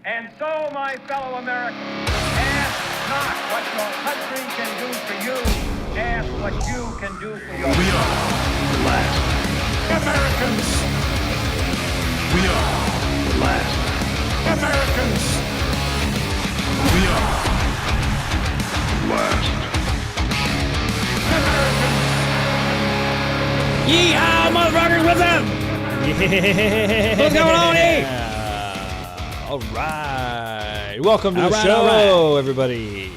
And so, my fellow Americans, ask not what your country can do for you, ask what you can do for yourself. We are the last Americans. We are the last Americans. We are the last Americans. Yeehaw, motherfuckers, what's up? Yeah. What's going on here? All right. Welcome to the show, everybody.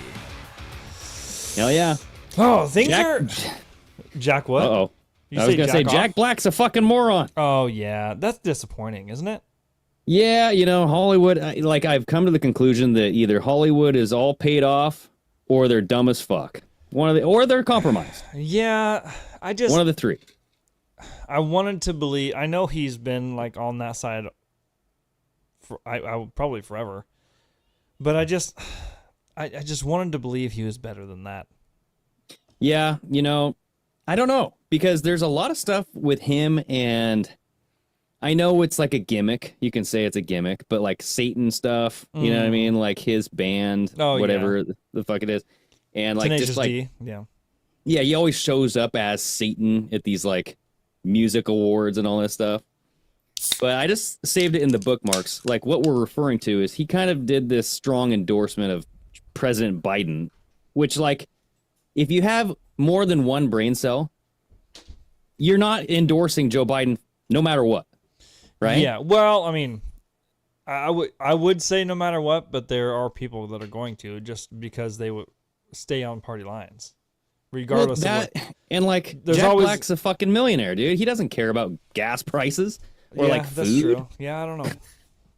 Hell yeah. Oh, things are... Jack what? Uh-oh. You I was going to say, Jack Black's a fucking moron. Oh, yeah. That's disappointing, isn't it? Yeah, you know, Hollywood, I've come to the conclusion that either Hollywood is all paid off or they're dumb as fuck. Or they're compromised. Yeah, one of the three. I wanted to believe... I know he's been, like, on that side... I probably forever, but I just wanted to believe he was better than that. Yeah, you know, I don't know, because there's a lot of stuff with him, and I know it's like a gimmick. You can say it's a gimmick, but like Satan stuff, you know what I mean? Like his band, whatever the fuck it is, and like Tenacious just like D, yeah, he always shows up as Satan at these like music awards and all that stuff. But I just saved it in the bookmarks. Like, what we're referring to is he kind of did this strong endorsement of President Biden, which, like, if you have more than one brain cell, you're not endorsing Joe Biden no matter what, right? Yeah, well, I mean, I would say no matter what, but there are people that are going to just because they would stay on party lines, regardless of what. And, like, Jack Black's a fucking millionaire, dude. He doesn't care about gas prices. Or like food. That's true. Yeah, I don't know.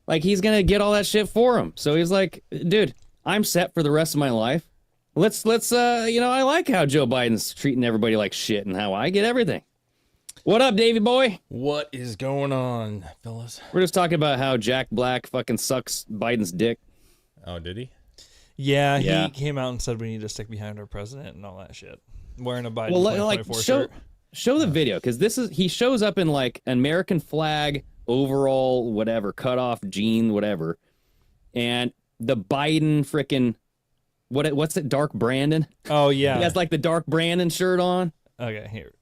Like he's gonna get all that shit for him. So he's like, dude, I'm set for the rest of my life. Let's you know, I like how Joe Biden's treating everybody like shit and how I get everything. What up, Davey boy? What is going on, fellas? We're just talking about how Jack Black fucking sucks Biden's dick. Oh, did he? Yeah, he came out and said we need to stick behind our president and all that shit. Wearing a Biden 2024 shirt. Show the video, because he shows up in like an American flag overall, whatever, cut off jean, whatever, and the Biden frickin' what's it, Dark Brandon? Oh yeah, he has like the Dark Brandon shirt on. Okay, here,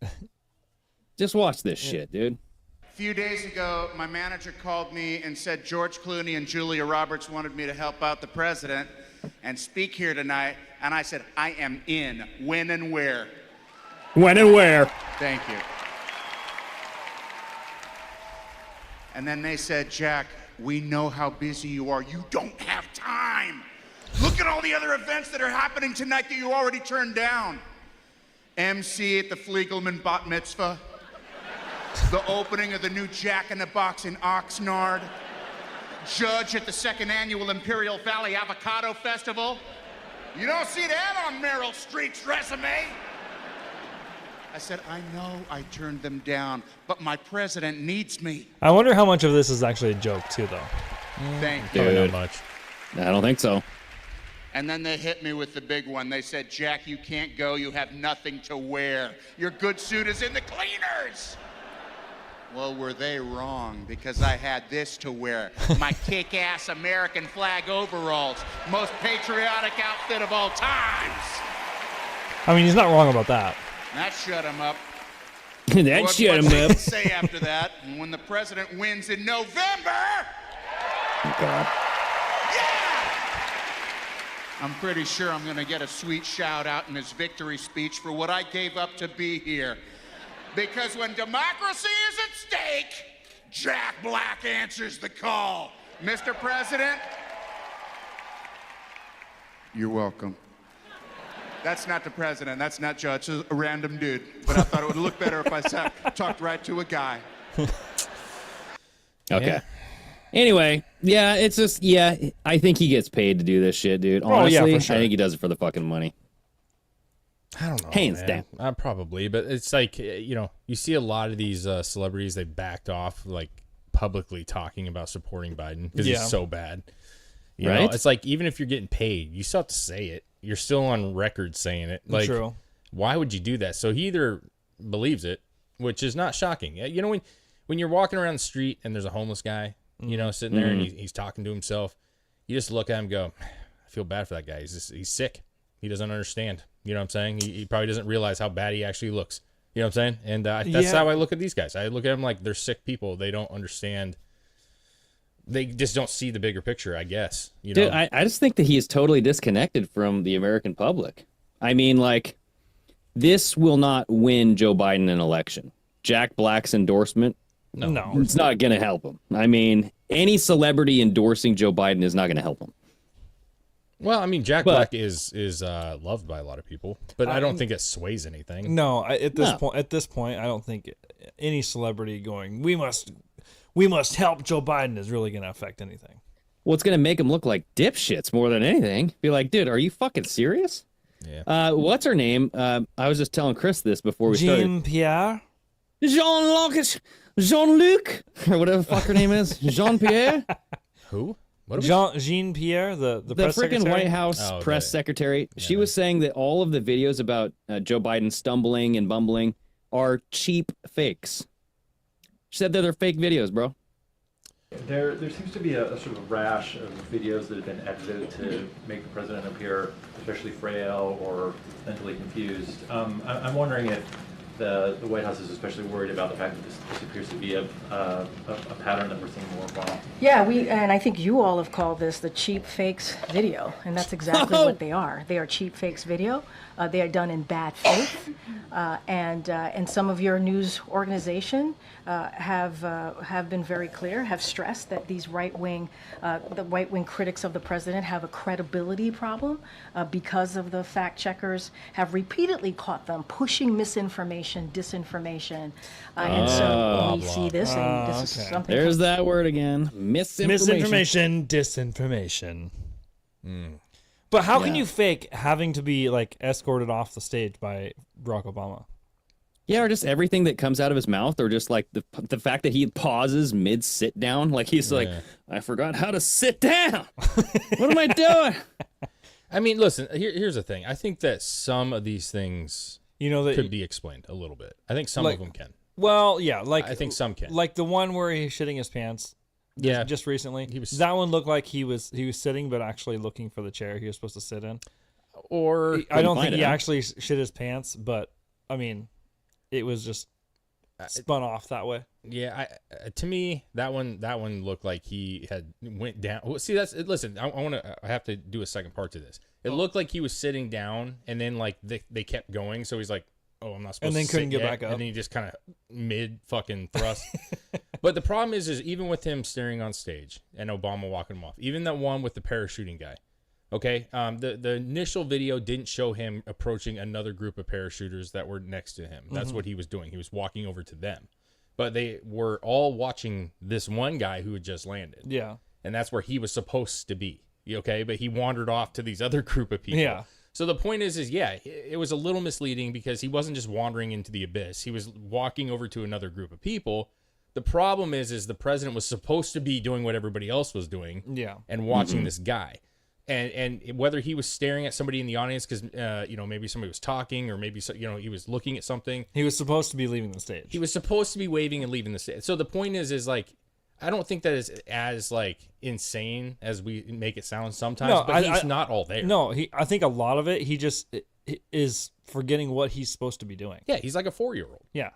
just watch this shit, dude. A few days ago, my manager called me and said George Clooney and Julia Roberts wanted me to help out the president and speak here tonight, and I said I am in. When and where? When and where? Thank you. And then they said, Jack, we know how busy you are. You don't have time. Look at all the other events that are happening tonight that you already turned down. MC at the Fliegelman Bat Mitzvah. The opening of the new Jack in the Box in Oxnard. Judge at the second annual Imperial Valley Avocado Festival. You don't see that on Meryl Streep's resume. I said, I know I turned them down, but my president needs me. I wonder how much of this is actually a joke, too, though. Thank you. Dude, not much. I don't think so. And then they hit me with the big one. They said, Jack, you can't go. You have nothing to wear. Your good suit is in the cleaners. Well, were they wrong? Because I had this to wear. My kick-ass American flag overalls. Most patriotic outfit of all times. I mean, he's not wrong about that. That shut him up. That shut him up. Say after that, and when the president wins in November, God. yeah, I'm pretty sure I'm going to get a sweet shout out in his victory speech for what I gave up to be here. Because when democracy is at stake, Jack Black answers the call. Mr. President, you're welcome. That's not the president. That's not Judge. It's a random dude. But I thought it would look better if I talked right to a guy. Okay. Yeah. Anyway, yeah, it's just, I think he gets paid to do this shit, dude. Honestly, for sure. I think he does it for the fucking money. I don't know. Hands man. down. Probably, but it's like, you know, you see a lot of these celebrities, they backed off, like, publicly talking about supporting Biden because he's so bad. You know, it's like, even if you're getting paid, you still have to say it. You're still on record saying it. Like, True. Why would you do that? So he either believes it, which is not shocking. You know, when you're walking around the street and there's a homeless guy, you know, sitting there and he's talking to himself, you just look at him and go, I feel bad for that guy. He's sick. He doesn't understand. You know what I'm saying? He probably doesn't realize how bad he actually looks. You know what I'm saying? And that's how I look at these guys. I look at them like they're sick people. They don't understand. They just don't see the bigger picture, I guess. You know? Dude, I just think that he is totally disconnected from the American public. I mean, like, this will not win Joe Biden an election. Jack Black's endorsement, No. it's not going to help him. I mean, any celebrity endorsing Joe Biden is not going to help him. Well, I mean, Jack Black is loved by a lot of people, but I don't think it sways anything. No, at this point, I don't think any celebrity going, we must help Joe Biden is really going to affect anything. Well, it's going to make him look like dipshits more than anything. Be like, dude, are you fucking serious? Yeah. What's her name? I was just telling Chris this before we started. Jean-Pierre? Jean-Luc, or whatever the fuck her name is. Jean-Pierre? Who? What Jean-Pierre, the press freaking secretary? White House press secretary. She was saying that all of the videos about Joe Biden stumbling and bumbling are cheap fakes. She said that they're fake videos, bro. There seems to be a sort of rash of videos that have been edited to make the president appear especially frail or mentally confused. I'm wondering if the White House is especially worried about the fact that this appears to be a pattern that we're seeing more often. Yeah, and I think you all have called this the cheap fakes video, and that's exactly what they are. They are cheap fakes video. They are done in bad faith, and some of your news organization have been very clear, have stressed that these the right wing critics of the president have a credibility problem because of the fact checkers have repeatedly caught them pushing misinformation, disinformation, and so we see this, and this is something. There's that word again, misinformation. Disinformation. But how can you fake having to be like escorted off the stage by Barack Obama? Yeah, or just everything that comes out of his mouth, or just like the fact that he pauses mid sit down, like he's like, I forgot how to sit down. What am I doing? I mean, listen. Here's the thing. I think that some of these things, could be explained a little bit. I think some of them can. Well, yeah, I think some can. Like the one where he's shitting his pants. Yeah, just recently. That one looked like he was sitting, but actually looking for the chair he was supposed to sit in. Or I don't think he actually shit his pants, but I mean, it was just spun off that way. Yeah, to me that one looked like he had went down. Well, see, listen. I have to do a second part to this. It looked like he was sitting down, and then like they kept going, so he's like, oh, I'm not supposed to. And then couldn't get yet. back up. And then he just kind of mid fucking thrust. But the problem is even with him staring on stage and Obama walking him off, even that one with the parachuting guy, okay, the initial video didn't show him approaching another group of parachuters that were next to him. That's what he was doing. He was walking over to them. But they were all watching this one guy who had just landed. Yeah. And that's where he was supposed to be, okay? But he wandered off to these other group of people. Yeah. So the point is it was a little misleading because he wasn't just wandering into the abyss. He was walking over to another group of people. The problem is the president was supposed to be doing what everybody else was doing, and watching this guy, and whether he was staring at somebody in the audience because maybe somebody was talking, or maybe he was looking at something. He was supposed to be leaving the stage. He was supposed to be waving and leaving the stage. So the point is like, I don't think that is as like insane as we make it sound sometimes. But he's not all there. No, I think a lot of it he just is forgetting what he's supposed to be doing. Yeah, he's like a 4-year-old. Yeah.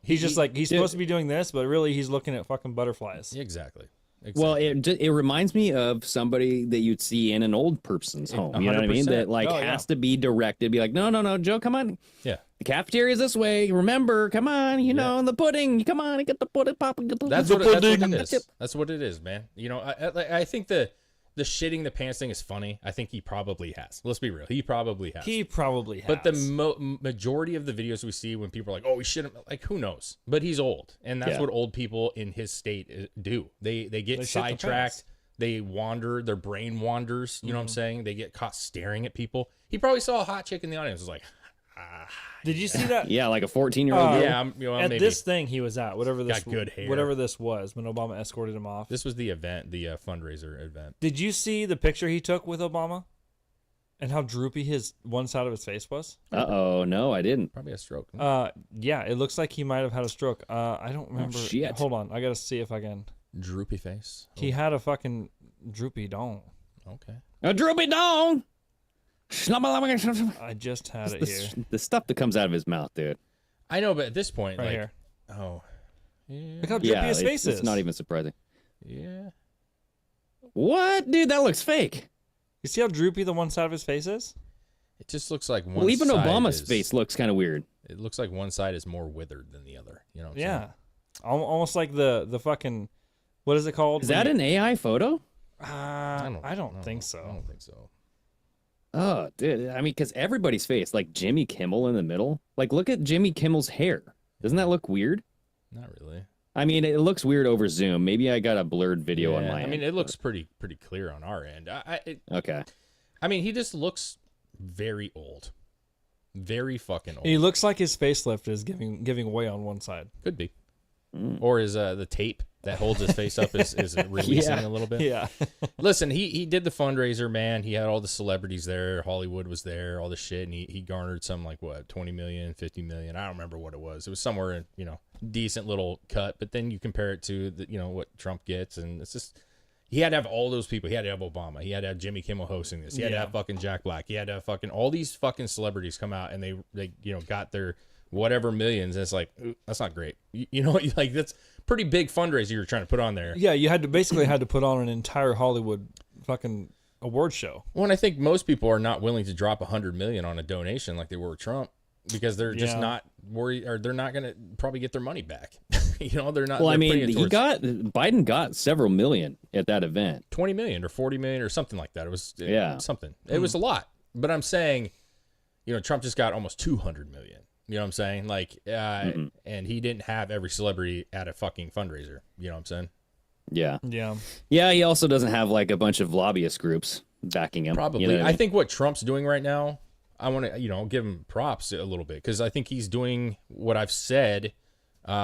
He's just like he's supposed to be doing this, but really he's looking at fucking butterflies. Exactly. Well, it reminds me of somebody that you'd see in an old person's home. You know what I mean? That like has to be directed. Be like, no, Joe, come on. Yeah. The cafeteria's this way. Remember, come on. The pudding. Come on, get the pudding popping. That's what it is. That's what it is, man. I think the shitting the pants thing is funny. I think he probably has. Let's be real. He probably has. But the majority of the videos we see when people are like, oh, we shouldn't, like, who knows? But he's old. And that's what old people in his state do. They get sidetracked. They wander. Their brain wanders. You know what I'm saying? They get caught staring at people. He probably saw a hot chick in the audience. Was like, Did you see that? Yeah, like a 14-year-old girl. At this thing he was at, whatever this got good hair. Whatever this was, when Obama escorted him off. This was the event, the fundraiser event. Did you see the picture he took with Obama? And how droopy one side of his face was? No, I didn't. Probably a stroke. Yeah, it looks like he might have had a stroke. I don't remember. Oh, shit. Hold on, I gotta see if I can. Droopy face. He had a fucking droopy dome. Okay. A droopy dong. I just had it here. The stuff that comes out of his mouth, dude. I know, but at this point, Right like, here. oh, Look how drippy his face is. It's not even surprising. yeah. What, dude? That looks fake. You see how droopy the one side of his face is? It just looks like one. Well, even side Obama's is, face looks kind of weird. It looks like one side is more withered than the other. You know? What I'm Yeah. saying? Almost like the fucking, what is it called? Is that an AI photo? I don't think I so. don't think so. Oh, dude. I mean, because everybody's face, like Jimmy Kimmel in the middle. Like, look at Jimmy Kimmel's hair. Doesn't that look weird? Not really. I mean, it looks weird over Zoom. Maybe I got a blurred video on Yeah, my I end. mean, it looks pretty clear on our end. Okay. I mean, he just looks very old, very fucking old. He looks like his facelift is giving way on one side. Could be, or is the tape that holds his face up is releasing a little bit. Yeah. Listen, he did the fundraiser, man. He had all the celebrities there. Hollywood was there, all the shit, and he garnered some like what 20 million, 50 million. I don't remember what it was. It was somewhere in decent little cut. But then you compare it to what Trump gets, and it's just he had to have all those people. He had to have Obama. He had to have Jimmy Kimmel hosting this. He had to have fucking Jack Black. He had to have fucking all these fucking celebrities come out, and they got their whatever millions. And it's like that's not great. Like that's pretty big fundraiser you're trying to put on there. Yeah, you had to put on an entire Hollywood fucking award show. Well, and I think most people are not willing to drop $100 million on a donation like they were with Trump because they're just not worried, or they're not going to probably get their money back. They're not. Well, I they're putting mean, it towards Biden got several million at that event. 20 million or 40 million or something like that. It was something. It Hmm. was a lot. But I'm saying, Trump just got almost 200 million. You know what I'm saying? Like, and he didn't have every celebrity at a fucking fundraiser. You know what I'm saying? Yeah. Yeah. Yeah, he also doesn't have like a bunch of lobbyist groups backing him. Probably. You know what I I mean? think what Trump's doing right now, I want to, give him props a little bit because I think he's doing what I've said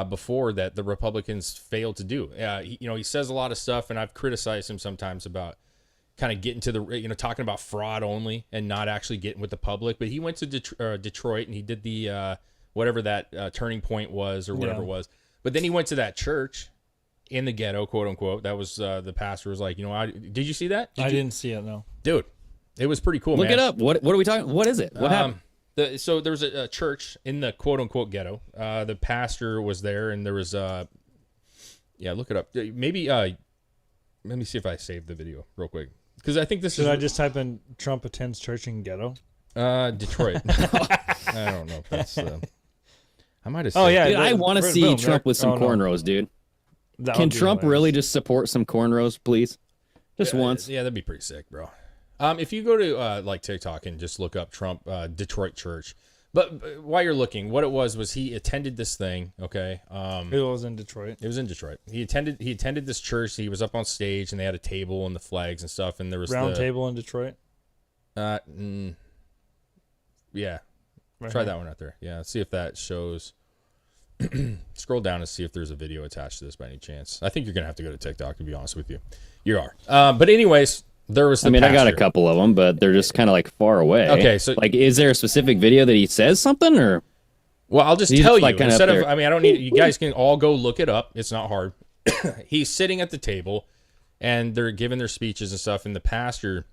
before that the Republicans failed to do. He says a lot of stuff, and I've criticized him sometimes about kind of getting to the, talking about fraud only and not actually getting with the public. But he went to Detroit and he did the whatever that turning point was or whatever it was. But then he went to that church in the ghetto, quote unquote. That was the pastor was like, did you see that? I didn't see it, no. Dude, it was pretty cool, Look man. it up. What are we talking? What is it? What happened? So there was a church in the quote unquote ghetto. The pastor was there, and there was look it up. Maybe let me see if I saved the video real quick because I think this Should I just type in Trump attends church in ghetto? Detroit. I don't know if that's. I might have. Oh yeah, Dude, I want to see boom, Trump with some cornrows, dude. That Can would be Trump hilarious. really just support some cornrows, please? Just once. Yeah, that'd be pretty sick, bro. If you go to like TikTok and just look up Trump Detroit church, but while you're looking, what it was he attended this thing. Okay, It was in Detroit. it was in Detroit. He attended this church. He was up on stage and they had a table and the flags and stuff. And there was Round table in Detroit. Yeah, Right try here. that one out there. Yeah, let's see if that shows. Scroll down and see if there's a video attached to this by any chance. I think you're gonna have to go to TikTok to be honest with you. You are. But anyways, there was. I I got a couple of them, but they're just kind of like far away. Okay, so like, is there a specific video that he says something, or? Well, I'll just He's tell you like kinda instead up of. there. I mean, I don't need. You guys can all go look it up. It's not hard. He's sitting at the table, and they're giving their speeches and stuff. And the pastor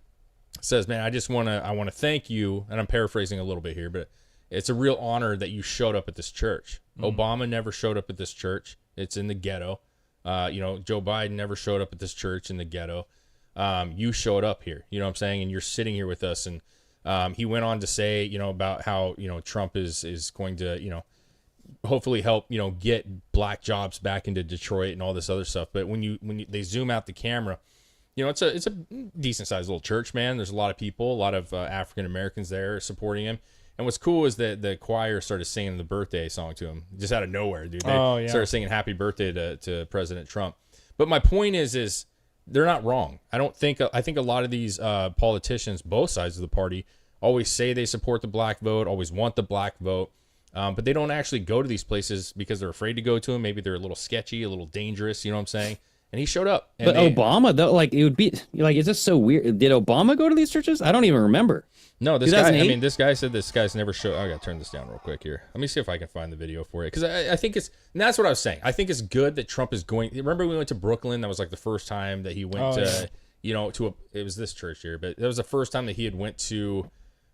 says, "Man, I want to thank you." And I'm paraphrasing a little bit here, but it's a real honor that you showed up at this church. Obama never showed up at this church. It's in the ghetto. Joe Biden never showed up at this church in the ghetto. You showed up here. You know what I'm saying? And you're sitting here with us. And he went on to say, about how Trump is going to hopefully help get black jobs back into Detroit and all this other stuff. But when they zoom out the camera, it's a decent sized little church, man. There's a lot of people, a lot of African Americans there supporting him. And what's cool is that the choir started singing the birthday song to him just out of nowhere, dude. They started singing happy birthday to President Trump. But my point is they're not wrong. I think a lot of these politicians, both sides of the party, always say they support the black vote, always want the black vote. But they don't actually go to these places because they're afraid to go to them. Maybe they're a little sketchy, a little dangerous. You know what I'm saying? And he showed up. But Obama, though, like, it would be like, it's just so weird. Did Obama go to these churches? I don't even remember. No, this guy. 2008? This guy said this guy's never showed. I gotta turn this down real quick here. Let me see if I can find the video for you because I think it's. And that's what I was saying. I think it's good that Trump is going. Remember we went to Brooklyn? That was like the first time that he went to. you know, it was this church here, but it was the first time that he had went to,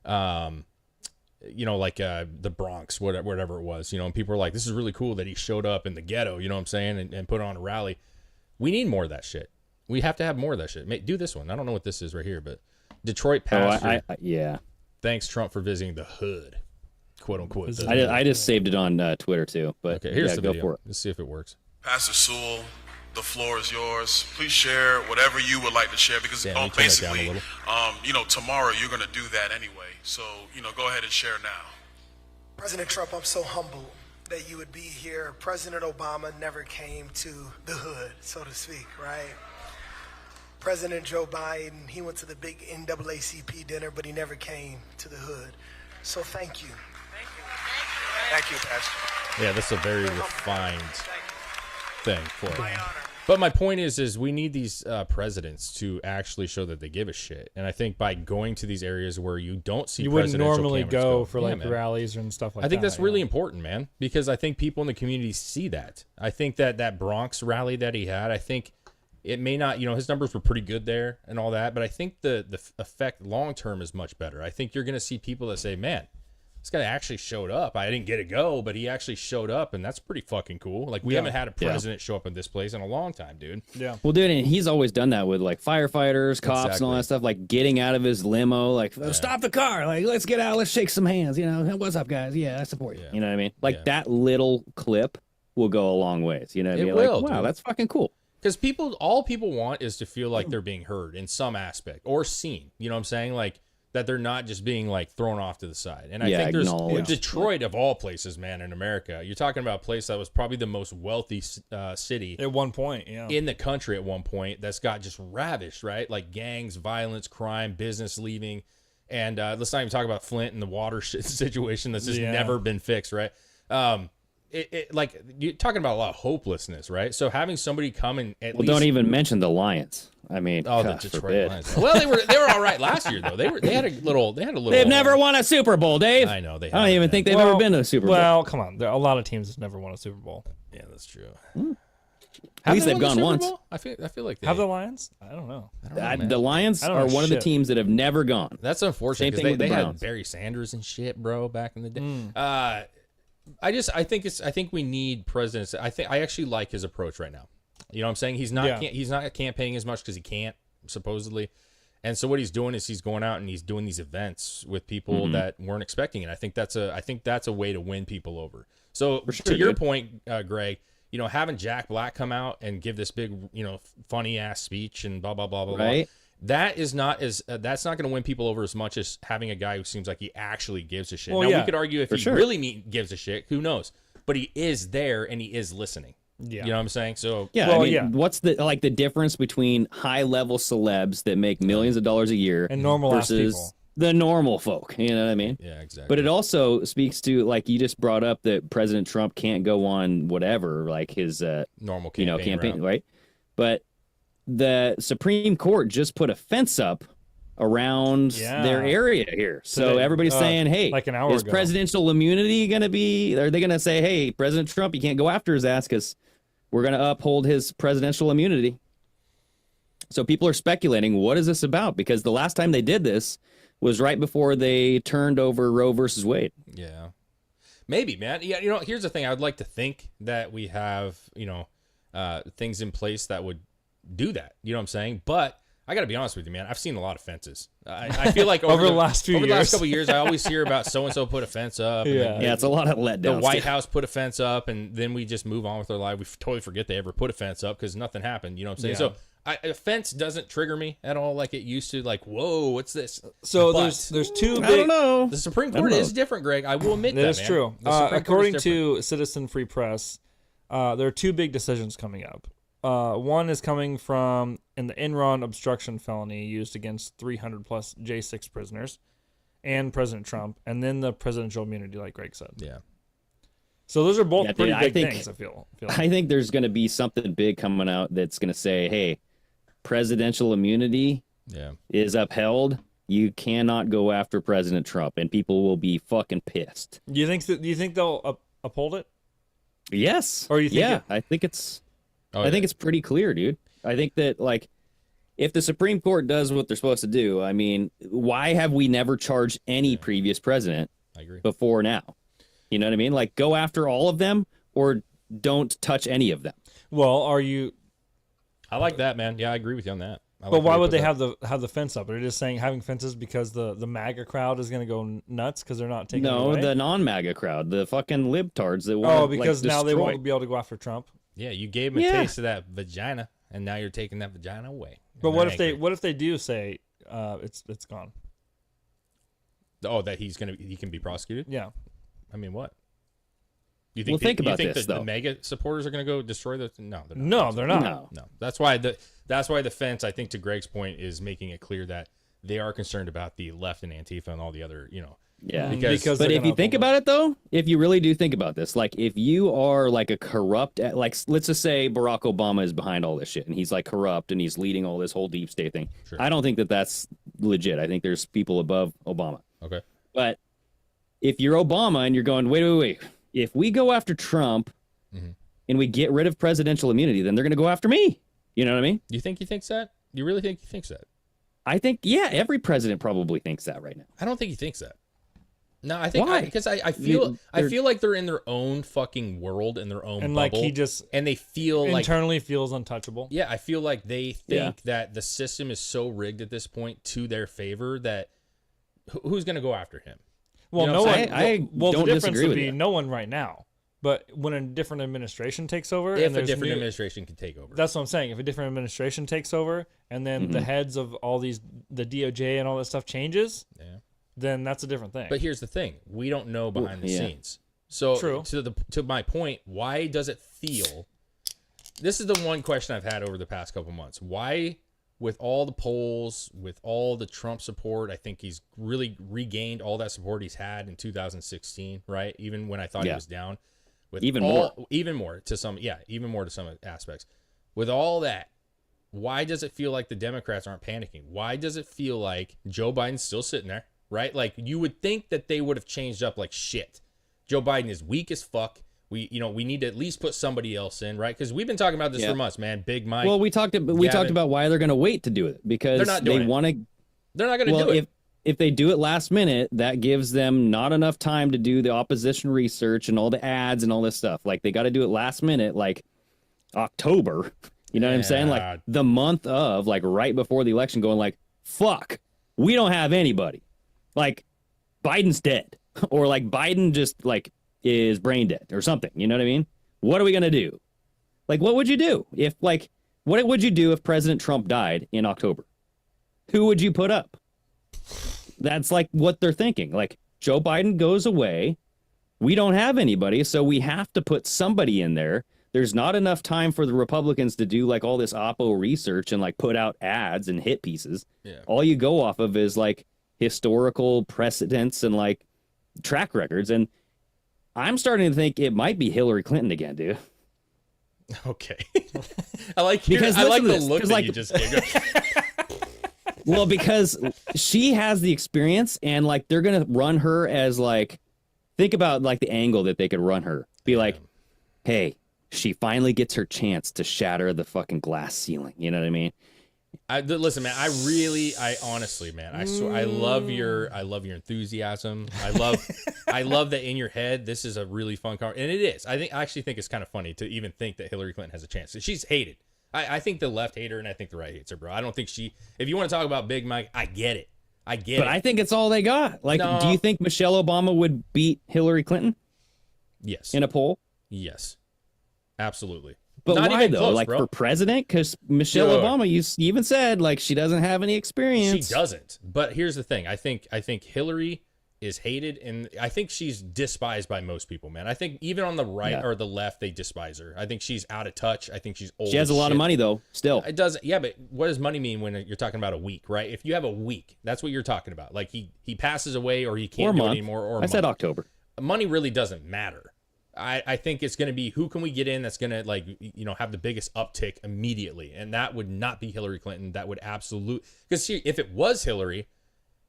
you know, like the Bronx, whatever it was, you know, and people were like, this is really cool that he showed up in the ghetto, you know what I'm saying, and put on a rally. We need more of that shit. We have to have more of that shit. Do this one. I don't know what this is right here, but Detroit pastor. Yeah. Thanks, Trump, for visiting the hood, quote unquote. I just saved it on Twitter too. But okay, here's the go video. for it. Let's see if it works. Pastor Sewell, the floor is yours. Please share whatever you would like to share because basically, you know, tomorrow you're going to do that anyway. So, you know, go ahead and share now. President Trump, I'm so humbled that you would be here. President Obama never came to the hood, so to speak, right? President Joe Biden, he went to the big NAACP dinner, but he never came to the hood. So thank you. Thank you, Pastor. Yeah, that's a very refined thing for it. But my point is we need these presidents to actually show that they give a shit. And I think by going to these areas where you don't see, you wouldn't normally go for yeah, like rallies and stuff like that. I think that's really important, man, because I think people in the community see that. I think that Bronx rally that he had, I think it may not, you know, his numbers were pretty good there and all that, but I think the effect long term is much better. I think you're going to see people that say, man, this guy actually showed up. I didn't get to go, but he actually showed up, and that's pretty fucking cool. Like, we haven't had a president show up in this place in a long time, dude. Yeah. Well, dude, and he's always done that with, like, firefighters, cops, and all that stuff, like, getting out of his limo, like, stop the car, like, let's get out, let's shake some hands, you know, what's up, guys? Yeah, I support you. You know what I mean? Like, that little clip will go a long ways, you know what I mean? Will, like, wow, dude. that's fucking cool. Because all people want is to feel like they're being heard in some aspect or seen. You know what I'm saying? Like, that they're not just being like thrown off to the side. And I think there's Detroit of all places, man, in America. You're talking about a place that was probably the most wealthy city at one point, in the country at one point, that's got just ravished, right? Like gangs, violence, crime, business leaving. And let's not even talk about Flint and the water situation that's just never been fixed, right? Like, you're talking about a lot of hopelessness, right? So having somebody come and don't even mention the Lions. I mean, the Detroit Lions. Well, they were all right last year though. They had a little. They've never won a Super Bowl, Dave. I know they. I don't even think they've ever been to a Super Bowl. Well, come on, a lot of teams have never won a Super Bowl. Yeah, that's true. At least they've gone once. I feel like they have the Lions. I don't know. The Lions are one of the teams that have never gone. That's unfortunate because they had Barry Sanders and shit, bro, back in the day. I think we need presidents. I actually like his approach right now. You know what I'm saying? He's not campaigning as much because he can't, supposedly. And so what he's doing is he's going out and he's doing these events with people that weren't expecting it. I think that's a way to win people over. So to your point, Greg, you know, having Jack Black come out and give this big, you know, funny ass speech and blah blah blah blah blah. That is not that's not going to win people over as much as having a guy who seems like he actually gives a shit. Well, now we could argue if he really gives a shit, who knows? But he is there and he is listening. Yeah. You know what I'm saying? So what's the difference between high level celebs that make millions of dollars a year and normal versus people? The normal folk? You know what I mean? Yeah, exactly. But it also speaks to, like, you just brought up that President Trump can't go on whatever, like his normal campaign right? But the Supreme Court just put a fence up around their area here. So everybody's saying, hey, like an hour is ago. Presidential immunity going to be, are they going to say, hey, President Trump, you can't go after his ass because we're going to uphold his presidential immunity? So people are speculating, what is this about? Because the last time they did this was right before they turned over Roe versus Wade. Yeah. Maybe, man. Yeah, you know, here's the thing. I would like to think that we have, you know, things in place that would do that. You know what I'm saying? But I got to be honest with you, man. I've seen a lot of fences. I feel like over the last couple of years, I always hear about so-and-so put a fence up. It's a lot of letdowns. The White House put a fence up, and then we just move on with our life. We totally forget they ever put a fence up because nothing happened. You know what I'm saying? So a fence doesn't trigger me at all like it used to. Like, whoa, what's this? So there's two big... I don't know. The Supreme Court is different, Greg. I will admit that, That's true. According to Citizen Free Press, there are two big decisions coming up. One is coming from in the Enron obstruction felony used against 300 plus J6 prisoners and President Trump, and then the presidential immunity, like Greg said. Yeah. So those are both pretty big things, I feel like. I think there's going to be something big coming out that's going to say, hey, presidential immunity is upheld. You cannot go after President Trump, and people will be fucking pissed. Do you think they'll uphold it? Yes. Or you think I think it's I think it's pretty clear, dude. I think that, like, if the Supreme Court does what they're supposed to do, I mean, why have we never charged any previous president before now? You know what I mean? Like, go after all of them or don't touch any of them. Well, are you? I like that, man. Yeah, I agree with you on that. But why would they have the fence up? They're just saying having fences because the MAGA crowd is going to go nuts because they're not taking it away? The non-MAGA crowd, the fucking libtards that want because now they won't be able to go after Trump. Yeah, you gave them a taste of that vagina, and now you're taking that vagina away. But what if they do say it's gone? Oh, that he can be prosecuted? Yeah. I mean, what? You think think about this, the MAGA supporters are going to go destroy the? No, they're not. No, they're not. No. That's why the fence, I think, to Greg's point, is making it clear that they are concerned about the left and Antifa and all the other, Yeah, because but if you think about it, though, if you really do think about this, like if you are like a corrupt, like let's just say Barack Obama is behind all this shit and he's like corrupt and he's leading all this whole deep state thing. Sure. I don't think that that's legit. I think there's people above Obama. Okay. But if you're Obama and you're going, wait. If we go after Trump and we get rid of presidential immunity, then they're going to go after me. You know what I mean? You think he thinks that? You really think he thinks that? I think, yeah, every president probably thinks that right now. I don't think he thinks that. No, I think because I feel like they're in their own fucking world, in their own and bubble, like he just and they feel internally feels untouchable. Yeah, I feel like they think that the system is so rigged at this point to their favor that who's going to go after him? Well, no one. The difference would be that. No one right now. But when a different administration takes over, if a different administration can take over, that's what I'm saying. If a different administration takes over, and then the heads of all the DOJ and all that stuff changes, then that's a different thing. But here's the thing: we don't know behind the scenes. So true. To my point, why does it feel? This is the one question I've had over the past couple months. Why? With all the polls, with all the Trump support, I think he's really regained all that support he's had in 2016, right? Even when I thought he was down. With even more to some aspects. With all that, why does it feel like the Democrats aren't panicking? Why does it feel like Joe Biden's still sitting there, right? Like you would think that they would have changed up like shit. Joe Biden is weak as fuck. We need to at least put somebody else in, right? Because we've been talking about this for months, man. Big Mike. Well, we talked about why they're going to wait to do it because they're not doing it. They're not going to do it. If they do it last minute, that gives them not enough time to do the opposition research and all the ads and all this stuff. Like they got to do it last minute, like October. You know what I'm saying? Like the month of, like right before the election, going like, fuck, we don't have anybody. Like Biden's dead, or like Biden just like is brain dead or something. You know what I mean? What are we gonna do? Like, what would you do if what would you do if President Trump died in October? Who would you put up? That's like what they're thinking. Like Joe Biden goes away. We don't have anybody, so we have to put somebody in there. There's not enough time for the Republicans to do like all this Oppo research and like put out ads and hit pieces. Yeah. All you go off of is like historical precedents and like track records. And I'm starting to think it might be Hillary Clinton again, dude. Okay. I like the look that you just gave. Well, because she has the experience and like they're going to run her as like, think about like the angle that they could run her. Be like, hey, she finally gets her chance to shatter the fucking glass ceiling. You know what I mean? Listen, man, I honestly, man, I swear, I love your enthusiasm. I love that in your head, this is a really fun car. And it is. I actually think it's kind of funny to even think that Hillary Clinton has a chance. She's hated. I think the left hate her and I think the right hates her, bro. I don't think if you want to talk about Big Mike, I get it. But I think it's all they got. Like, do you think Michelle Obama would beat Hillary Clinton? Yes. In a poll? Yes. Absolutely. But not why even though? close, like bro. For president? Because Michelle Obama, you even said like she doesn't have any experience. She doesn't. But here's the thing. I think Hillary is hated, and I think she's despised by most people, man. I think even on the right or the left, they despise her. I think she's out of touch. I think she's old. She has a lot of money though. Still, it doesn't. Yeah, but what does money mean when you're talking about a week, right? If you have a week, that's what you're talking about. Like he passes away, or he can't do it anymore, or I said October. Money really doesn't matter. I think it's going to be who can we get in that's going to like have the biggest uptick immediately, and that would not be Hillary Clinton. That would because if it was Hillary,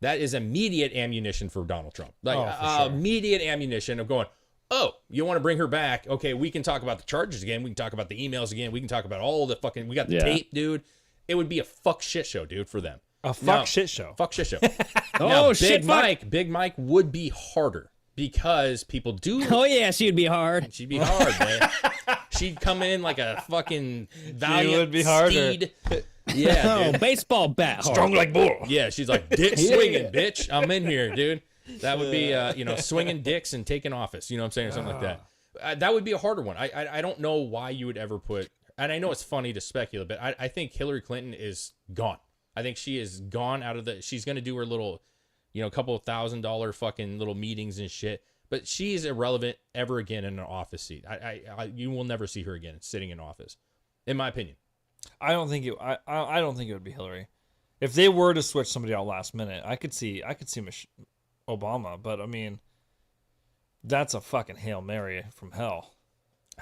that is immediate ammunition for Donald Trump. Like sure. Immediate ammunition of going, oh, you want to bring her back? Okay, we can talk about the charges again. We can talk about the emails again. We can talk about all the fucking. We got the tape, dude. it would be a fuck shit show, dude, for them. Shit show. Fuck shit show. Oh, Big Mike would be harder because people do. Oh yeah, she'd be hard. She'd be hard, man. She'd come in like a fucking valiant would be harder. steed. Yeah, dude. Baseball bat. Hard. Strong like bull. Yeah, she's like, dick swinging, bitch. I'm in here, dude. That would be, swinging dicks and taking office. You know what I'm saying? Or something like that. That would be a harder one. I don't know why you would ever put, and I know it's funny to speculate, but I think Hillary Clinton is gone. I think she is gone out of she's going to do her little, couple of $1,000 fucking little meetings and shit. But she is irrelevant ever again in an office seat. You will never see her again sitting in office, in my opinion. I don't think it would be Hillary. If they were to switch somebody out last minute, I could see Obama, but I mean, that's a fucking Hail Mary from hell.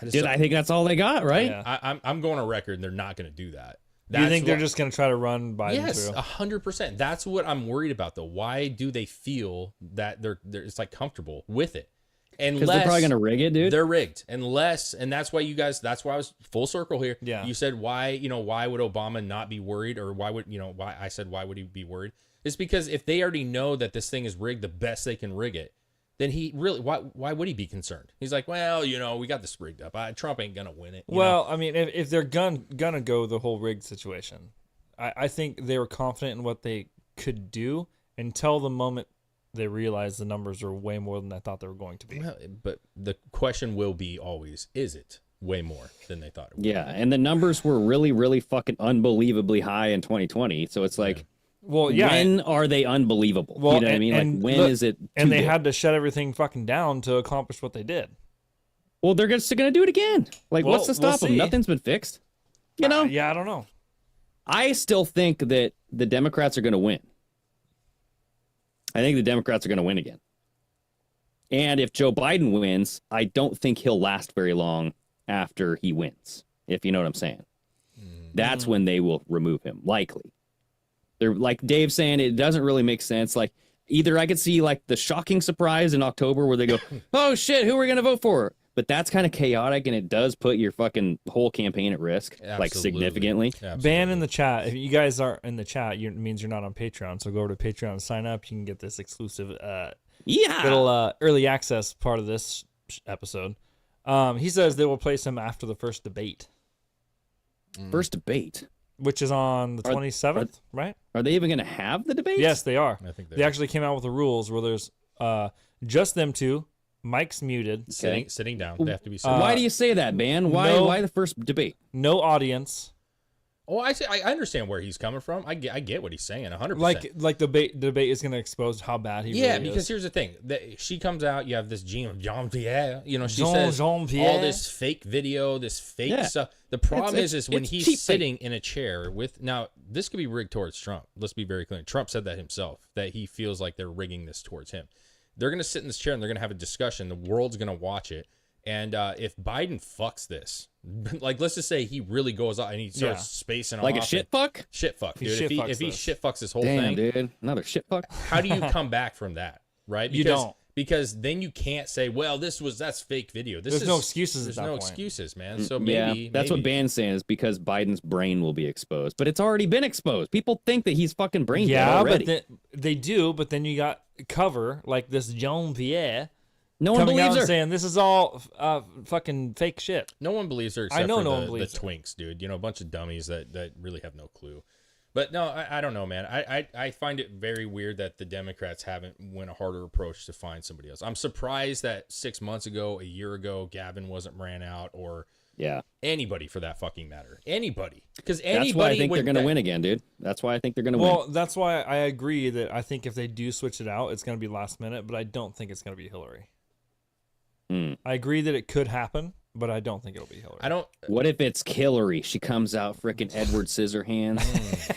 I think that's all they got, right? Yeah. I'm going on record, and they're not going to do that. You think they're just going to try to run Biden yes, through? 100%. That's what I'm worried about, though. Why do they feel that they're it's like comfortable with it? Because they're probably going to rig it, dude. They're rigged. And that's why that's why I was full circle here. Yeah. You said why would Obama not be worried, or why would he be worried? It's because if they already know that this thing is rigged the best they can rig it, then he really, why would he be concerned? He's like, well, we got this rigged up. Trump ain't going to win it. Well, I mean, if they're gonna go the whole rigged situation, I think they were confident in what they could do until the moment they realized the numbers are way more than I thought they were going to be. Well, but the question will be always, is it way more than they thought it would? Yeah, and the numbers were really, really fucking unbelievably high in 2020. So it's like, well, yeah. When are they unbelievable? Well, you know what I mean? Like, when is it? And they had to shut everything fucking down to accomplish what they did. Well, they're just going to do it again. Like, what's to stop them? Nothing's been fixed. Yeah, I don't know. I still think that the Democrats are going to win. I think the Democrats are going to win again. And if Joe Biden wins, I don't think he'll last very long after he wins, if you know what I'm saying. That's when they will remove him, likely. They're like Dave saying, it doesn't really make sense. Like, either I could see like the shocking surprise in October where they go, oh shit, who are we going to vote for? But that's kind of chaotic, and it does put your fucking whole campaign at risk, like significantly. Absolutely. Ban in the chat. If you guys aren't in the chat, it means you're not on Patreon. So go over to Patreon and sign up. You can get this exclusive little early access part of this episode. He says they will place him after the first debate. First debate? Which is on the 27th, right? Are they even going to have the debate? Yes, they are. I think they actually came out with the rules where there's just them two. Mike's muted. Sitting down. They have to be sitting. Why do you say that, man? Why the first debate? No audience. Oh, I understand where he's coming from. I get what he's saying 100%. Like the debate is going to expose how bad he really is. Yeah, because here's the thing. She comes out, you have this Jean-Pierre, she says all this fake video, this fake stuff. The problem is when he's sitting in a chair with, now this could be rigged towards Trump. Let's be very clear. Trump said that himself, that he feels like they're rigging this towards him. They're going to sit in this chair and they're going to have a discussion. The world's going to watch it. And if Biden fucks this, like let's just say he really goes out and he starts spacing like off. A shit fuck? Shit fuck, dude. If he shit fucks this whole Damn, thing. Dude. Another shit fuck? How do you come back from that? Right? You don't. Because then you can't say, well, that's fake video. There's no excuses There's at that no point. excuses, man. So maybe that's what Ban's saying, is because Biden's brain will be exposed. But it's already been exposed. People think that he's fucking brain dead already. But they do, but then you got cover like this Jean-Pierre. No one believes her. Saying this is all fucking fake shit. No one believes her except I know for no one the believes twinks, dude. A bunch of dummies that really have no clue. But no, I don't know, man. I find it very weird that the Democrats haven't went a harder approach to find somebody else. I'm surprised that 6 months ago, a year ago, Gavin wasn't ran out, or anybody for that fucking matter. Anybody. Because anybody. That's why I think they're going to win again, dude. That's why I think they're going to win. Well, that's why I agree that I think if they do switch it out, it's going to be last minute, but I don't think it's going to be Hillary. I agree that it could happen, but I don't think it'll be Hillary. What if it's Hillary? She comes out frickin' Edward Scissorhands.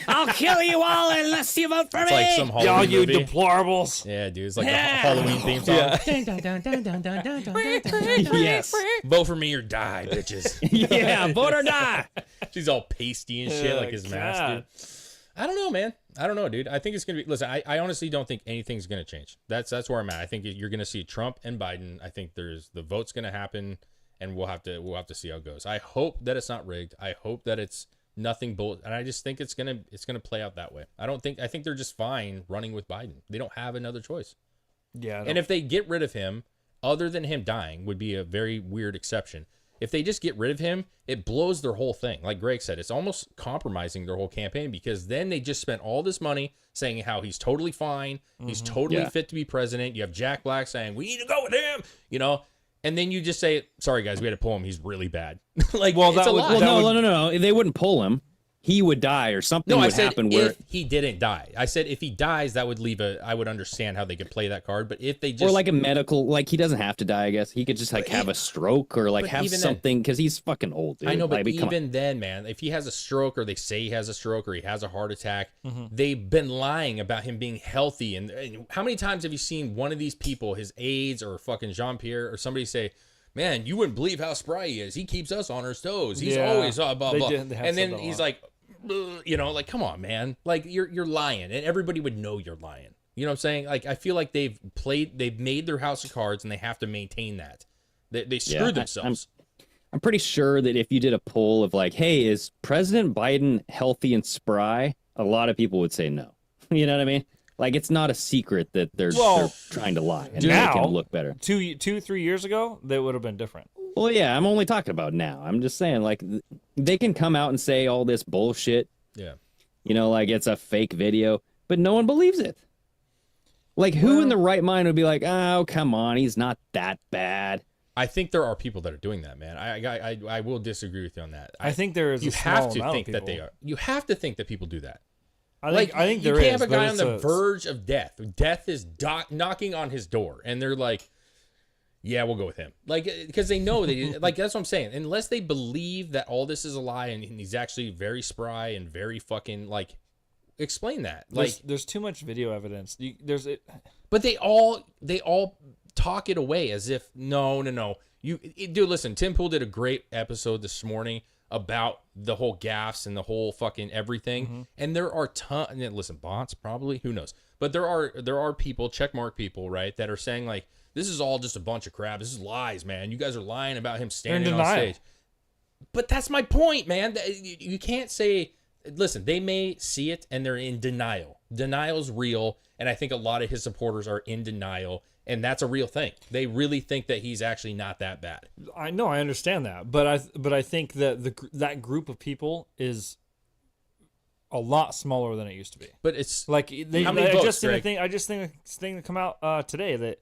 I'll kill you all unless you vote for me. Like some Halloween you movie. deplorables. Yeah, dude. It's like the Halloween theme song. Yes. Vote for me or die, bitches. Yeah, vote or die. She's all pasty and shit, like his mask, dude. I don't know, man. I don't know, dude. I think it's gonna be. Listen, I honestly don't think anything's gonna change. That's where I'm at. I think you're gonna see Trump and Biden. I think the vote's gonna happen, and we'll have to see how it goes. I hope that it's not rigged. I hope that it's nothing bull. And I just think it's gonna play out that way. I think they're just fine running with Biden. They don't have another choice. Yeah. And if they get rid of him, other than him dying, would be a very weird exception. If they just get rid of him, it blows their whole thing. Like Greg said, it's almost compromising their whole campaign, because then they just spent all this money saying how he's totally fine, he's totally fit to be president. You have Jack Black saying, we need to go with him, you know? And then you just say, sorry, guys, we had to pull him. He's really bad. Like, well, it's a lie. Well, no. They wouldn't pull him. He would die, or something would happen where if he didn't die. I said if he dies, that would leave I would understand how they could play that card. But if they just, or like a medical, like he doesn't have to die. I guess he could just like have a stroke or like have something, because he's fucking old, dude. I know, but like, even then, man, if he has a stroke, or they say he has a stroke, or he has a heart attack, they've been lying about him being healthy. And how many times have you seen one of these people, his aides or fucking Jean-Pierre or somebody say, man, you wouldn't believe how spry he is. He keeps us on our toes. He's always blah, blah, blah. And then he's like, you know, like, come on, man. Like, you're lying, and everybody would know you're lying. You know what I'm saying? Like, I feel like they've made their house of cards, and they have to maintain that. They screwed themselves. I'm pretty sure that if you did a poll of like, hey, is President Biden healthy and spry? A lot of people would say no. You know what I mean? Like, it's not a secret that they're trying to lie and make him look better. 2-3 years ago, they would have been different. Well, yeah, I'm only talking about now. I'm just saying, like, they can come out and say all this bullshit. Yeah. You know, like it's a fake video, but no one believes it. Like, who in the right mind would be like, oh, come on, he's not that bad? I think there are people that are doing that, man. I will disagree with you on that. I think there is. You have to think that they are. You have to think that people do that. I think you can't have a guy on the verge of death. Death is knocking on his door, and they're like, yeah, we'll go with him. Like, because they know that, like, that's what I'm saying. Unless they believe that all this is a lie and he's actually very spry and very fucking, like, explain that. Like, there's too much video evidence. But they all talk it away as if no. Dude, listen, Tim Pool did a great episode this morning about the whole gaffes and the whole fucking everything. And there are listen, bots probably, who knows? But there are people, checkmark people, right, that are saying like, this is all just a bunch of crap. This is lies, man. You guys are lying about him standing on stage. But that's my point, man. You can't say, listen, they may see it and they're in denial. Denial's real, and I think a lot of his supporters are in denial, and that's a real thing. They really think that he's actually not that bad. I know, I understand that, but I think that that group of people is a lot smaller than it used to be. But it's like how many votes, I just think this thing that come out today that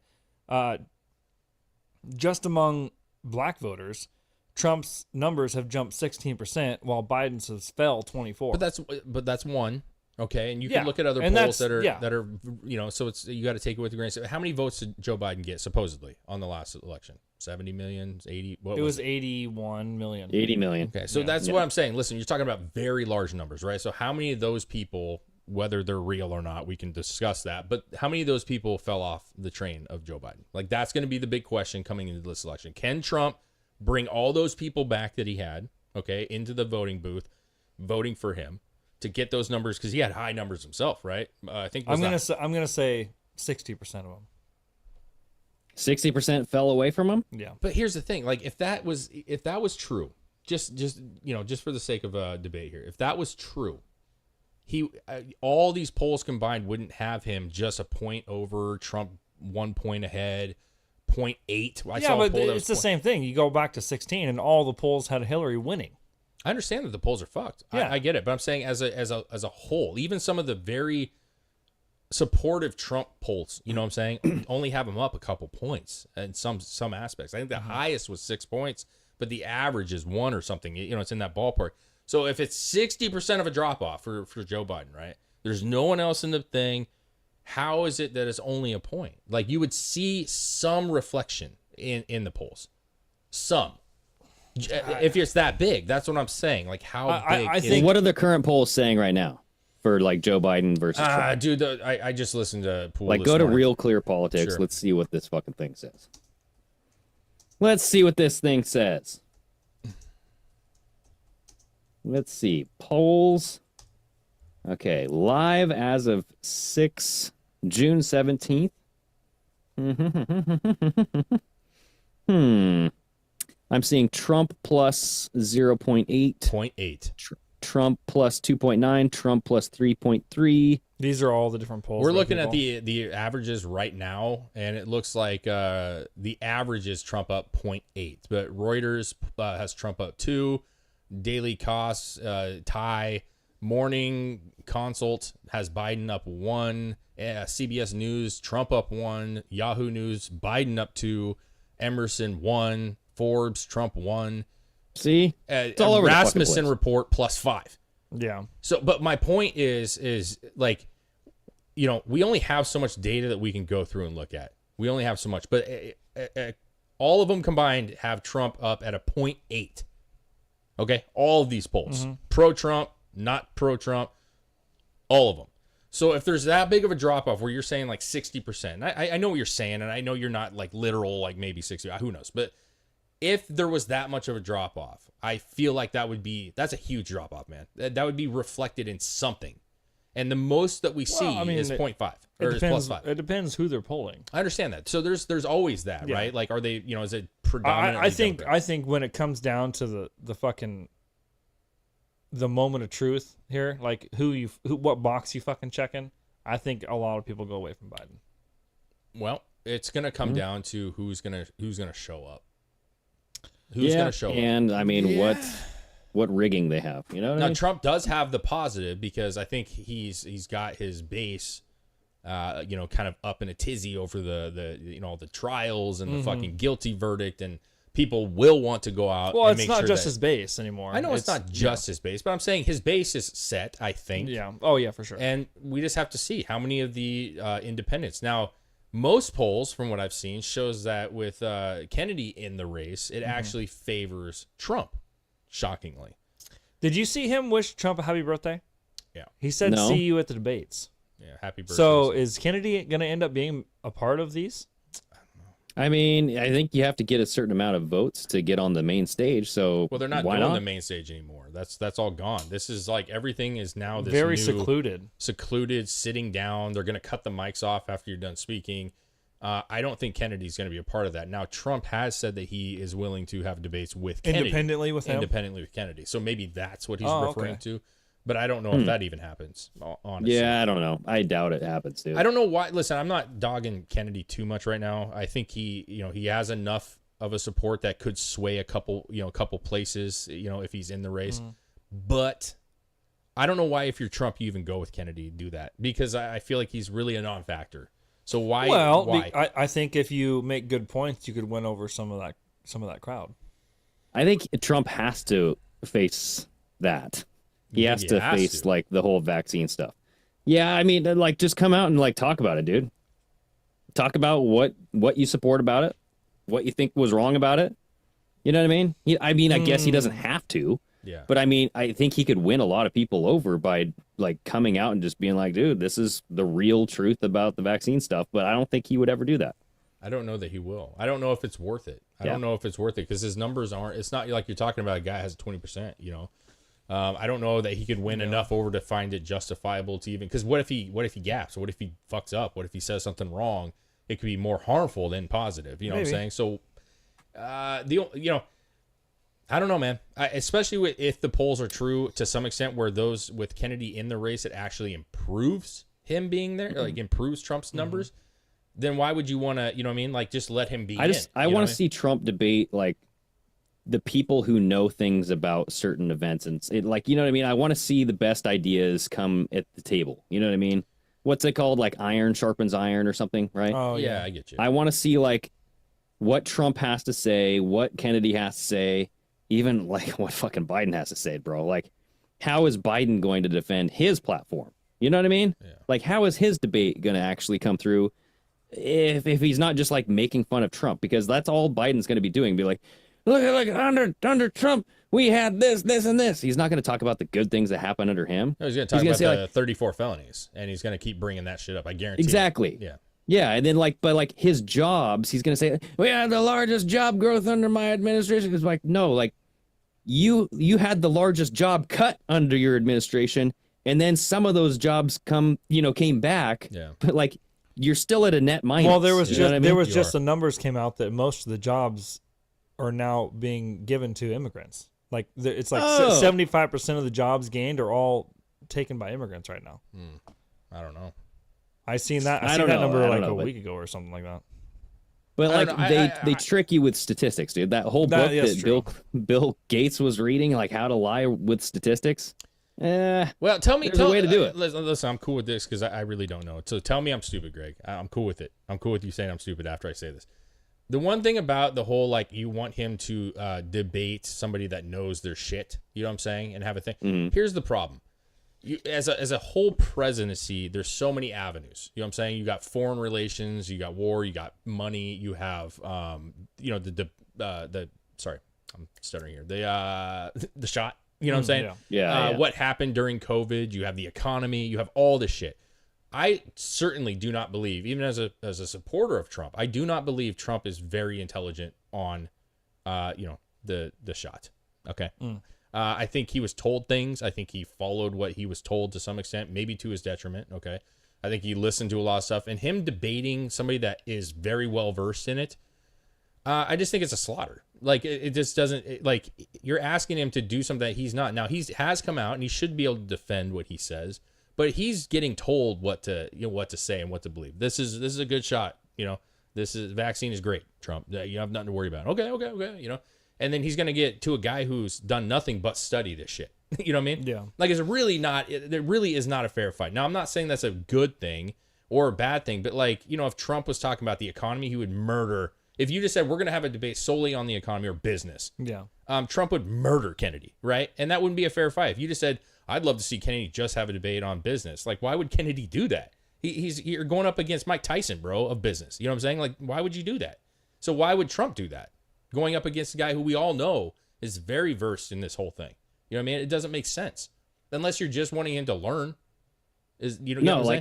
just among black voters, Trump's numbers have jumped 16%, while Biden's has fell 24%. But that's one. Okay, and you can look at other polls that are you know, so it's, you got to take it with a grain of salt. How many votes did Joe Biden get supposedly on the last election? 70 million, 80? What was it? 81 million. 80 million. Okay, so that's what I'm saying. Listen, you're talking about very large numbers, right? So how many of those people, whether they're real or not, we can discuss that, but how many of those people fell off the train of Joe Biden? Like, that's going to be the big question coming into this election. Can Trump bring all those people back that he had, okay, into the voting booth, voting for him, to get those numbers? Because he had high numbers himself, right? I think I'm gonna say 60% of them. 60% fell away from him. Yeah, but here's the thing: like, if that was true, just you know, just for the sake of debate here, if that was true, he all these polls combined wouldn't have him just a point over Trump, 1 point ahead, 0.8. Yeah, but it's the same thing. You go back to 16, and all the polls had Hillary winning. I understand that the polls are fucked. Yeah. I get it, but I'm saying as a whole, even some of the very supportive Trump polls, you know what I'm saying, only have him up a couple points in some aspects. I think the highest was 6 points, but the average is 1 or something. You know, it's in that ballpark. So if it's 60% of a drop off for Joe Biden, right? There's no one else in the thing. How is it that it's only a point? Like, you would see some reflection in the polls, some. If it's that big, that's what I'm saying. Like, how big? I think. What are the current polls saying right now for like Joe Biden versus Trump? Dude, I just listened to Pool. Like, go to Real Clear Politics. Sure. Let's see what this fucking thing says. Let's see what this thing says. Let's see polls. Okay, live as of June 17th. I'm seeing Trump plus 0.8. 0.8. Trump plus 2.9, Trump plus 3.3. These are all the different polls. We're looking at the averages right now, and it looks like the average is Trump up 0.8, but Reuters has Trump up 2, Daily Costs tie, Morning Consult has Biden up 1, CBS News Trump up 1, Yahoo News Biden up 2, Emerson 1, Forbes Trump 1. See, it's all over Rasmussen report plus 5. Yeah. So, but my point is like, you know, we only have so much data that we can go through and look at. We only have so much, but all of them combined have Trump up at a 0.8. Okay, all of these polls, pro-Trump, not pro-Trump, all of them. So if there's that big of a drop off where you're saying like 60%, I know what you're saying, and I know you're not like literal, like maybe 60, who knows, but if there was that much of a drop off, I feel like that's a huge drop off, man. That would be reflected in something. And the most that we see is 0.5 or is plus 5. It depends who they're polling. I understand that. So there's always that, right? Like, are they, you know, is it predominantly I think when it comes down to the moment of truth here, like what box you fucking checking, I think a lot of people go away from Biden. Well, it's gonna come down to who's gonna show up. Who's gonna show up? And I mean, what rigging they have, you know? Now Trump does have the positive because I think he's got his base, you know, kind of up in a tizzy over the you know, the trials and the fucking guilty verdict, and people will want to go out. Well, and it's make not sure just that, his base anymore. I know it's not just his base, but I'm saying his base is set, I think. Yeah. Oh yeah, for sure. And we just have to see how many of the independents. Now, most polls, from what I've seen, shows that with Kennedy in the race, it actually favors Trump, shockingly. Did you see him wish Trump a happy birthday? Yeah. He said, No. "See you at the debates." Yeah, happy birthday. So is Kennedy going to end up being a part of these? I mean, I think you have to get a certain amount of votes to get on the main stage. So well, they're not why doing not? the main stage anymore. That's all gone. This is like everything is now this Very new, secluded, sitting down. They're going to cut the mics off after you're done speaking. I don't think Kennedy's going to be a part of that. Now, Trump has said that he is willing to have debates with Kennedy. Independently with him? Independently with Kennedy. So maybe that's what he's referring to. But I don't know if that even happens, honestly. Yeah, I don't know. I doubt it happens, dude. I don't know why. Listen, I'm not dogging Kennedy too much right now. I think he has enough of a support that could sway a couple places, if he's in the race. But I don't know why, if you're Trump, you even go with Kennedy and do that, because I feel like he's really a non-factor. So why? Well, why? I think if you make good points, you could win over some of that crowd. I think Trump has to face that. He has to face like the whole vaccine stuff. Yeah, I mean, like, just come out and like talk about it, dude. Talk about what you support about it, what you think was wrong about it. You know what I mean? I guess he doesn't have to. Yeah. But I mean, I think he could win a lot of people over by like coming out and just being like, dude, this is the real truth about the vaccine stuff. But I don't think he would ever do that. I don't know that he will. I don't know if it's worth it. I don't know if it's worth it because his numbers aren't. It's not like you're talking about a guy who has 20%. I don't know that he could win enough over to find it justifiable to even. Because what if he gaps? What if he fucks up? What if he says something wrong? It could be more harmful than positive. You know what I'm saying? So, I don't know, man. Especially if the polls are true to some extent, where those with Kennedy in the race, it actually improves him being there, like improves Trump's numbers. Then why would you want to, like just let him be? I want to see Trump debate like the people who know things about certain events, and like, you know what I mean? I want to see the best ideas come at the table. You know what I mean? What's it called? Like iron sharpens iron or something, right? Oh yeah, I get you. I want to see like what Trump has to say, what Kennedy has to say. Even like what fucking Biden has to say, bro. Like, how is Biden going to defend his platform? You know what I mean? Yeah. Like, how is his debate going to actually come through if he's not just like making fun of Trump? Because that's all Biden's going to be doing. Be like, look at under Trump, we had this, and this. He's not going to talk about the good things that happened under him. No, he's going to talk about the 34 felonies, and he's going to keep bringing that shit up. I guarantee. Exactly. Yeah. Yeah, and then but his jobs, he's gonna say, we had the largest job growth under my administration. It's like, no, like you had the largest job cut under your administration, and then some of those jobs came back. Yeah. But like you're still at a net minus. Well, there was the numbers came out that most of the jobs are now being given to immigrants. Like it's like 75% of the jobs gained are all taken by immigrants right now. I don't know. I seen that number like a week ago or something like that. But like they trick you with statistics, dude. That whole book that Bill Gates was reading, like How to Lie with Statistics. Well, tell me, there's a way to do it. Listen, I'm cool with this because I really don't know. So tell me I'm stupid, Greg. I'm cool with it. I'm cool with you saying I'm stupid after I say this. The one thing about the whole, like, you want him to debate somebody that knows their shit, you know what I'm saying, and have a thing. Here's the problem. You, as a whole presidency, there's so many avenues. You know what I'm saying? You got foreign relations, you got war, you got money, you have, you know, sorry, I'm stuttering here. The shot, you know what I'm saying? Yeah. What happened during COVID? You have the economy, you have all this shit. I certainly do not believe, even as a supporter of Trump, I do not believe Trump is very intelligent on, you know, the shot. Okay. I think he was told things. I think he followed what he was told to some extent, maybe to his detriment. Okay. I think he listened to a lot of stuff, and him debating somebody that is very well versed in it. I just think it's a slaughter. Like it just doesn't like you're asking him to do something that he's not. Now he has come out and he should be able to defend what he says. But he's getting told what to say and what to believe. This is a good shot. You know, vaccine is great, Trump. You have nothing to worry about. Okay. You know, and then he's going to get to a guy who's done nothing but study this shit. You know what I mean? Yeah. Like there really is not a fair fight. Now I'm not saying that's a good thing or a bad thing, but like, you know, if Trump was talking about the economy, he would murder. If you just said we're going to have a debate solely on the economy or business, Trump would murder Kennedy, right? And that wouldn't be a fair fight. If you just said, I'd love to see Kennedy just have a debate on business. Like, why would Kennedy do that? You're going up against Mike Tyson, bro, of business. You know what I'm saying? Like, why would you do that? So why would Trump do that? Going up against a guy who we all know is very versed in this whole thing. You know what I mean? It doesn't make sense unless you're just wanting him to learn.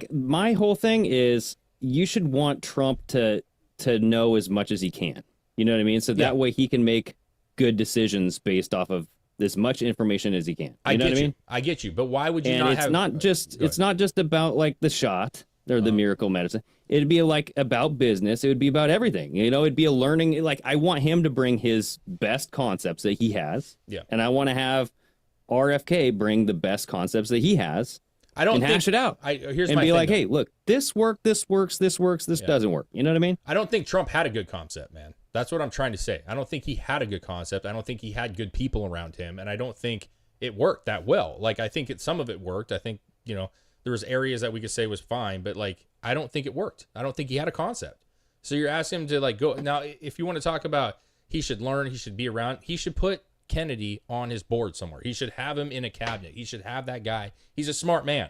My whole thing is you should want Trump to know as much as he can. You know what I mean? So that way he can make good decisions based off of as much information as he can. I get you, but why would you it's not just about like the shot or the miracle medicine. It'd be like about business. It would be about everything. You know, it'd be a learning. Like I want him to bring his best concepts that he has. Yeah. And I want to have RFK bring the best concepts that he has. Hash it out. Hey, look, this works, this doesn't work. You know what I mean? I don't think Trump had a good concept, man. That's what I'm trying to say. I don't think he had a good concept. I don't think he had good people around him, and I don't think it worked that well. Like I think some of it worked. I think, you know, there was areas that we could say was fine, but like I don't think it worked. I don't think he had a concept. So you're asking him to like go now. If you want to talk about he should learn, he should be around, he should put Kennedy on his board somewhere. He should have him in a cabinet. He should have that guy. He's a smart man.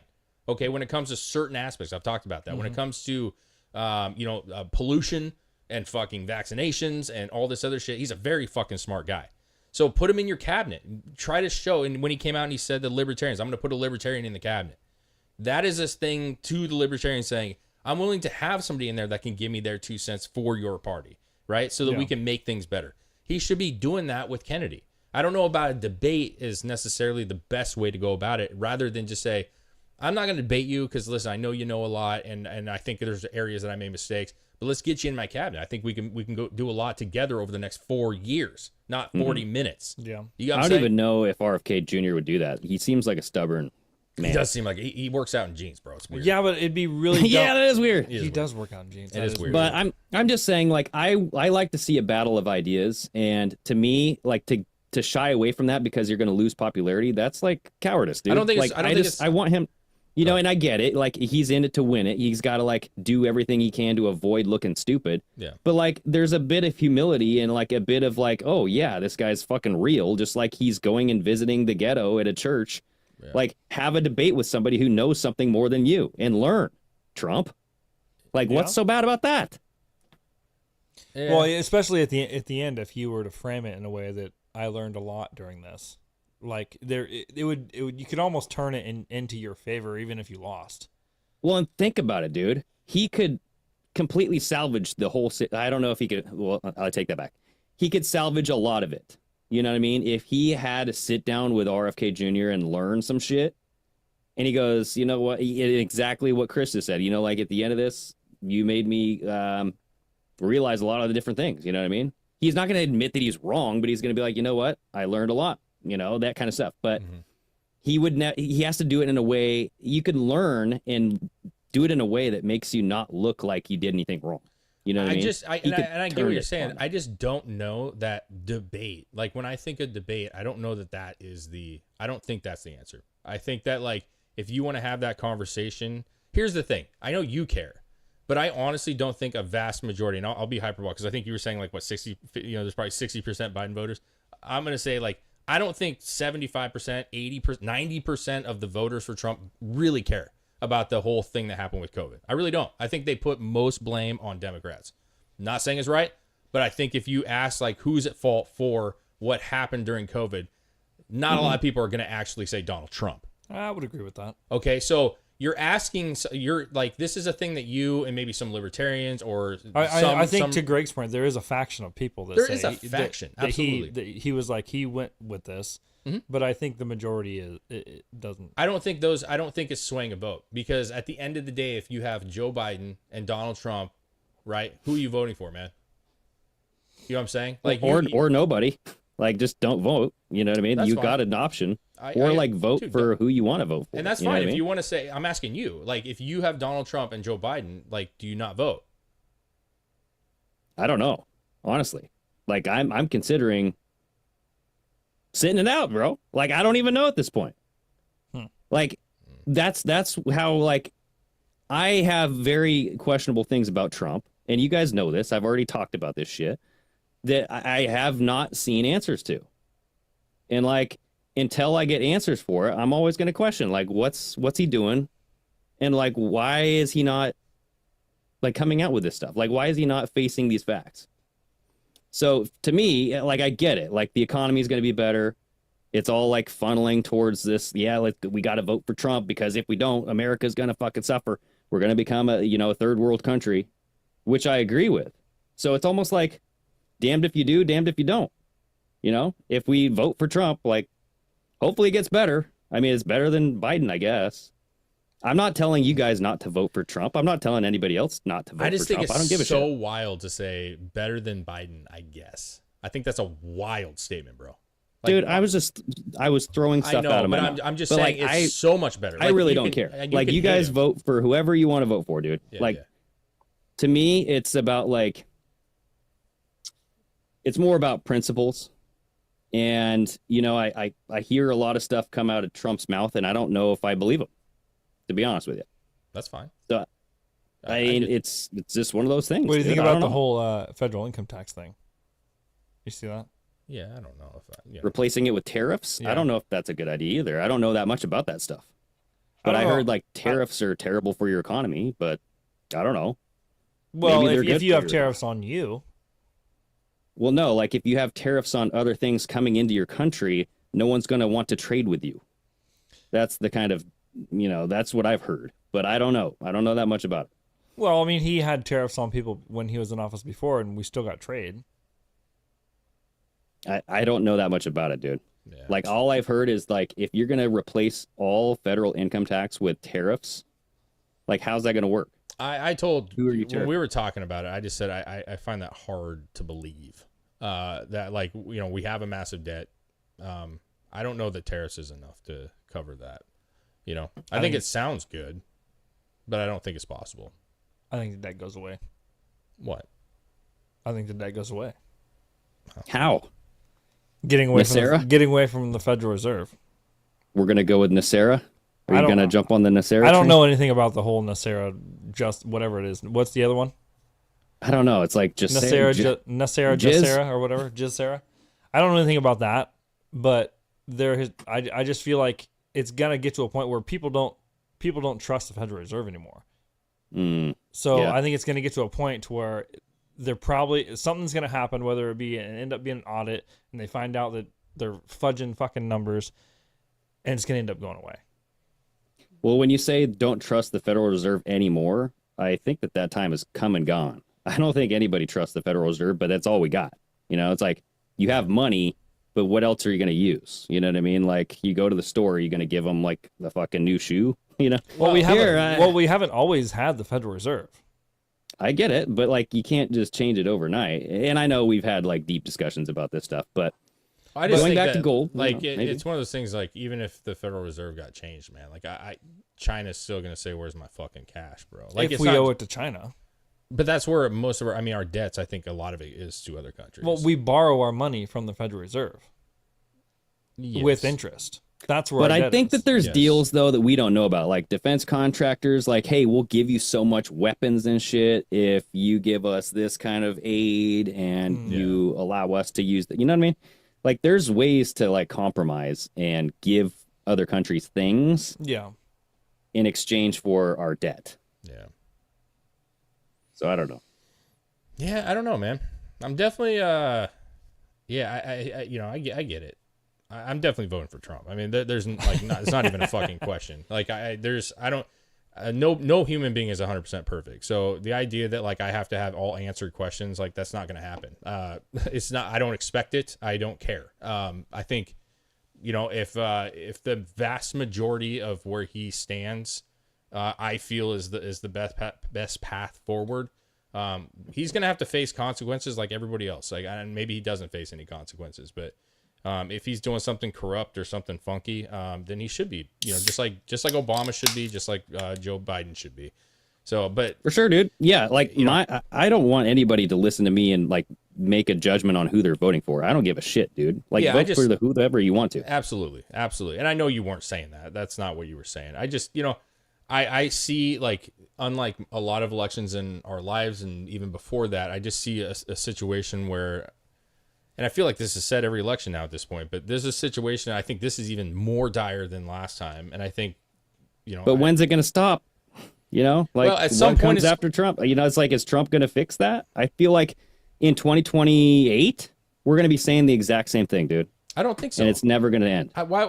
Okay, when it comes to certain aspects, I've talked about that. Mm-hmm. When it comes to, pollution and fucking vaccinations and all this other shit, he's a very fucking smart guy. So put him in your cabinet. Try to show. And when he came out and he said the libertarians, I'm going to put a libertarian in the cabinet. That is this thing to the libertarians saying, I'm willing to have somebody in there that can give me their 2 cents for your party, right? So that we can make things better. He should be doing that with Kennedy. I don't know about a debate is necessarily the best way to go about it, rather than just say, I'm not going to debate you because, listen, I know you know a lot, and I think there's areas that I made mistakes, but let's get you in my cabinet. I think we can go do a lot together over the next 4 years, not 40 minutes. Yeah. I don't even know if RFK Jr. would do that. He seems like a stubborn man. He does seem like he works out in jeans, bro. It's weird. Yeah, but it'd be really yeah, that is weird. He does work out in jeans. It is weird. But I'm just saying, like, I like to see a battle of ideas, and to me, like, to shy away from that because you're going to lose popularity, that's like cowardice, dude. I don't think like, I want him, you know, and I get it. Like, he's in it to win it. He's got to like do everything he can to avoid looking stupid. Yeah. But like, there's a bit of humility and like a bit of like, oh yeah, this guy's fucking real. Just like he's going and visiting the ghetto at a church. Yeah. Like, have a debate with somebody who knows something more than you and learn, Trump. Like, what's so bad about that? Yeah. Well, especially at the end, if you were to frame it in a way that I learned a lot during this, like it would you could almost turn it into your favor even if you lost. Well, and think about it, dude. He could completely salvage the whole. I don't know if he could. Well, I'll take that back. He could salvage a lot of it. You know what I mean? If he had to sit down with RFK Jr. and learn some shit, and he goes, you know what? Exactly what Chris just said. You know, like at the end of this, you made me realize a lot of the different things. You know what I mean? He's not going to admit that he's wrong, but he's going to be like, you know what? I learned a lot. that kind of stuff. But he has to do it in a way you can learn and do it in a way that makes you not look like you did anything wrong. You know what I mean? I get what you're saying. I just don't know that debate. Like when I think of debate, I don't know that is I don't think that's the answer. I think that like if you want to have that conversation, here's the thing. I know you care, but I honestly don't think a vast majority, and I'll be hyperbolic because I think you were saying like what 60, there's probably 60% Biden voters. I'm going to say like I don't think 75%, 80%, 90% of the voters for Trump really care about the whole thing that happened with COVID. I really don't. I think they put most blame on Democrats. Not saying it's right, but I think if you ask like who's at fault for what happened during COVID, not a lot of people are going to actually say Donald Trump. I would agree with that. Okay, so you're asking, you're like, this is a thing that you and maybe some libertarians or I think to Greg's point, there is a faction of people that there say is a faction. Absolutely. That he was like, he went with this, but I think the majority it doesn't. I don't think it's swaying a vote because at the end of the day, if you have Joe Biden and Donald Trump, right, who are you voting for, man? You know what I'm saying? Like or nobody. Like, just don't vote. You know what I mean? You got an option. Vote for who you want to vote for. And that's fine. If you want to say, I'm asking you, like, if you have Donald Trump and Joe Biden, like, do you not vote? I don't know, honestly. Like, I'm considering sitting it out, bro. Like, I don't even know at this point. Like, that's how, like, I have very questionable things about Trump. And you guys know this. I've already talked about this shit that I have not seen answers to. And like, until I get answers for it, I'm always going to question, like, what's he doing? And like, why is he not like coming out with this stuff? Like, why is he not facing these facts? So to me, like, I get it. Like, the economy is going to be better. It's all like funneling towards this. Yeah, like, we got to vote for Trump because if we don't, America's going to fucking suffer. We're going to become a third world country, which I agree with. So it's almost like damned if you do, damned if you don't. If we vote for Trump, like, hopefully it gets better. I mean, it's better than Biden, I guess. I'm not telling you guys not to vote for Trump. I'm not telling anybody else not to vote for Trump. I just think I don't give a it's so shit. wild to say better than Biden, I guess. I think that's a wild statement, bro. Like, dude, I was throwing stuff out of my mouth. I'm just saying like, it's so much better. I really don't care. Like, you guys vote for whoever you want to vote for, dude. To me, it's about like, it's more about principles. And, I hear a lot of stuff come out of Trump's mouth, and I don't know if I believe him, to be honest with you. That's fine. So, I mean, it's just one of those things. What do you think about the whole federal income tax thing? You see that? Yeah, I don't know if replacing it with tariffs. Yeah. I don't know if that's a good idea either. I don't know that much about that stuff. But I heard like tariffs are terrible for your economy, but I don't know. Well, if you have tariffs on you. Well, no, like if you have tariffs on other things coming into your country, no one's going to want to trade with you. That's the kind of, that's what I've heard. But I don't know. I don't know that much about it. Well, I mean, he had tariffs on people when he was in office before, and we still got trade. I don't know that much about it, dude. Yeah. Like, all I've heard is, like, if you're going to replace all federal income tax with tariffs, like, how's that going to work? I told when we were talking about it, I just said I find that hard to believe that, like, we have a massive debt. I don't know that tariffs is enough to cover that. I think it sounds good, but I don't think it's possible. I think the debt goes away. What? I think the debt goes away. How? Getting away from the Federal Reserve. We're going to go with NESARA? Are you going to jump on the NESARA? I don't know anything about the whole NESARA, just whatever it is. What's the other one? I don't know. It's like just NESARA or whatever. GISARA. I don't know anything about that, but I just feel like it's going to get to a point where people don't trust the Federal Reserve anymore. I think it's going to get to a point to where something's going to happen, whether it be end up being an audit and they find out that they're fudging fucking numbers, and it's going to end up going away. Well, when you say don't trust the Federal Reserve anymore, I think that time has come and gone. I don't think anybody trusts the Federal Reserve, but that's all we got. It's like you have money, but what else are you going to use? You know what I mean? Like, you go to the store, you're going to give them like the fucking new shoe, Well, we haven't always had the Federal Reserve. I get it, but like, you can't just change it overnight. And I know we've had like deep discussions about this stuff, but I just going think back that, to gold, like maybe. it's one of those things. Like even if the Federal Reserve got changed, man, like China's still gonna say, "Where's my fucking cash, bro?" Like if we owe it to China. But that's where most of our debts, I think a lot of it is to other countries. Well, we borrow our money from the Federal Reserve with interest. That's where. But I think that there's deals though that we don't know about, like defense contractors. Like, hey, we'll give you so much weapons and shit if you give us this kind of aid and you allow us to use that. You know what I mean? Like, there's ways to like compromise and give other countries things. Yeah. In exchange for our debt. Yeah. So I don't know. Yeah, I don't know, man. I'm definitely I get it. I'm definitely voting for Trump. I mean, there's like it's not even a fucking question. Like no human being is 100% perfect. So the idea that like I have to have all answered questions, like that's not going to happen. It's not. I don't expect it. I don't care. I think, if the vast majority of where he stands, I feel is the best path forward. He's going to have to face consequences like everybody else. Like, and maybe he doesn't face any consequences, but if he's doing something corrupt or something funky, then he should be, just like Obama should be, just like Joe Biden should be. So, but for sure, dude. Yeah, like I don't want anybody to listen to me and like make a judgment on who they're voting for. I don't give a shit, dude. Like, vote for whoever you want to. Absolutely, absolutely. And I know you weren't saying that. That's not what you were saying. I just, I see, like, unlike a lot of elections in our lives and even before that, I just see a situation where, and I feel like this is said every election now at this point, but there's a situation, I think this is even more dire than last time. And I think, But when's it going to stop? Like, well, at some point comes after Trump? It's like, is Trump going to fix that? I feel like in 2028, we're going to be saying the exact same thing, dude. I don't think so. And it's never going to end. Why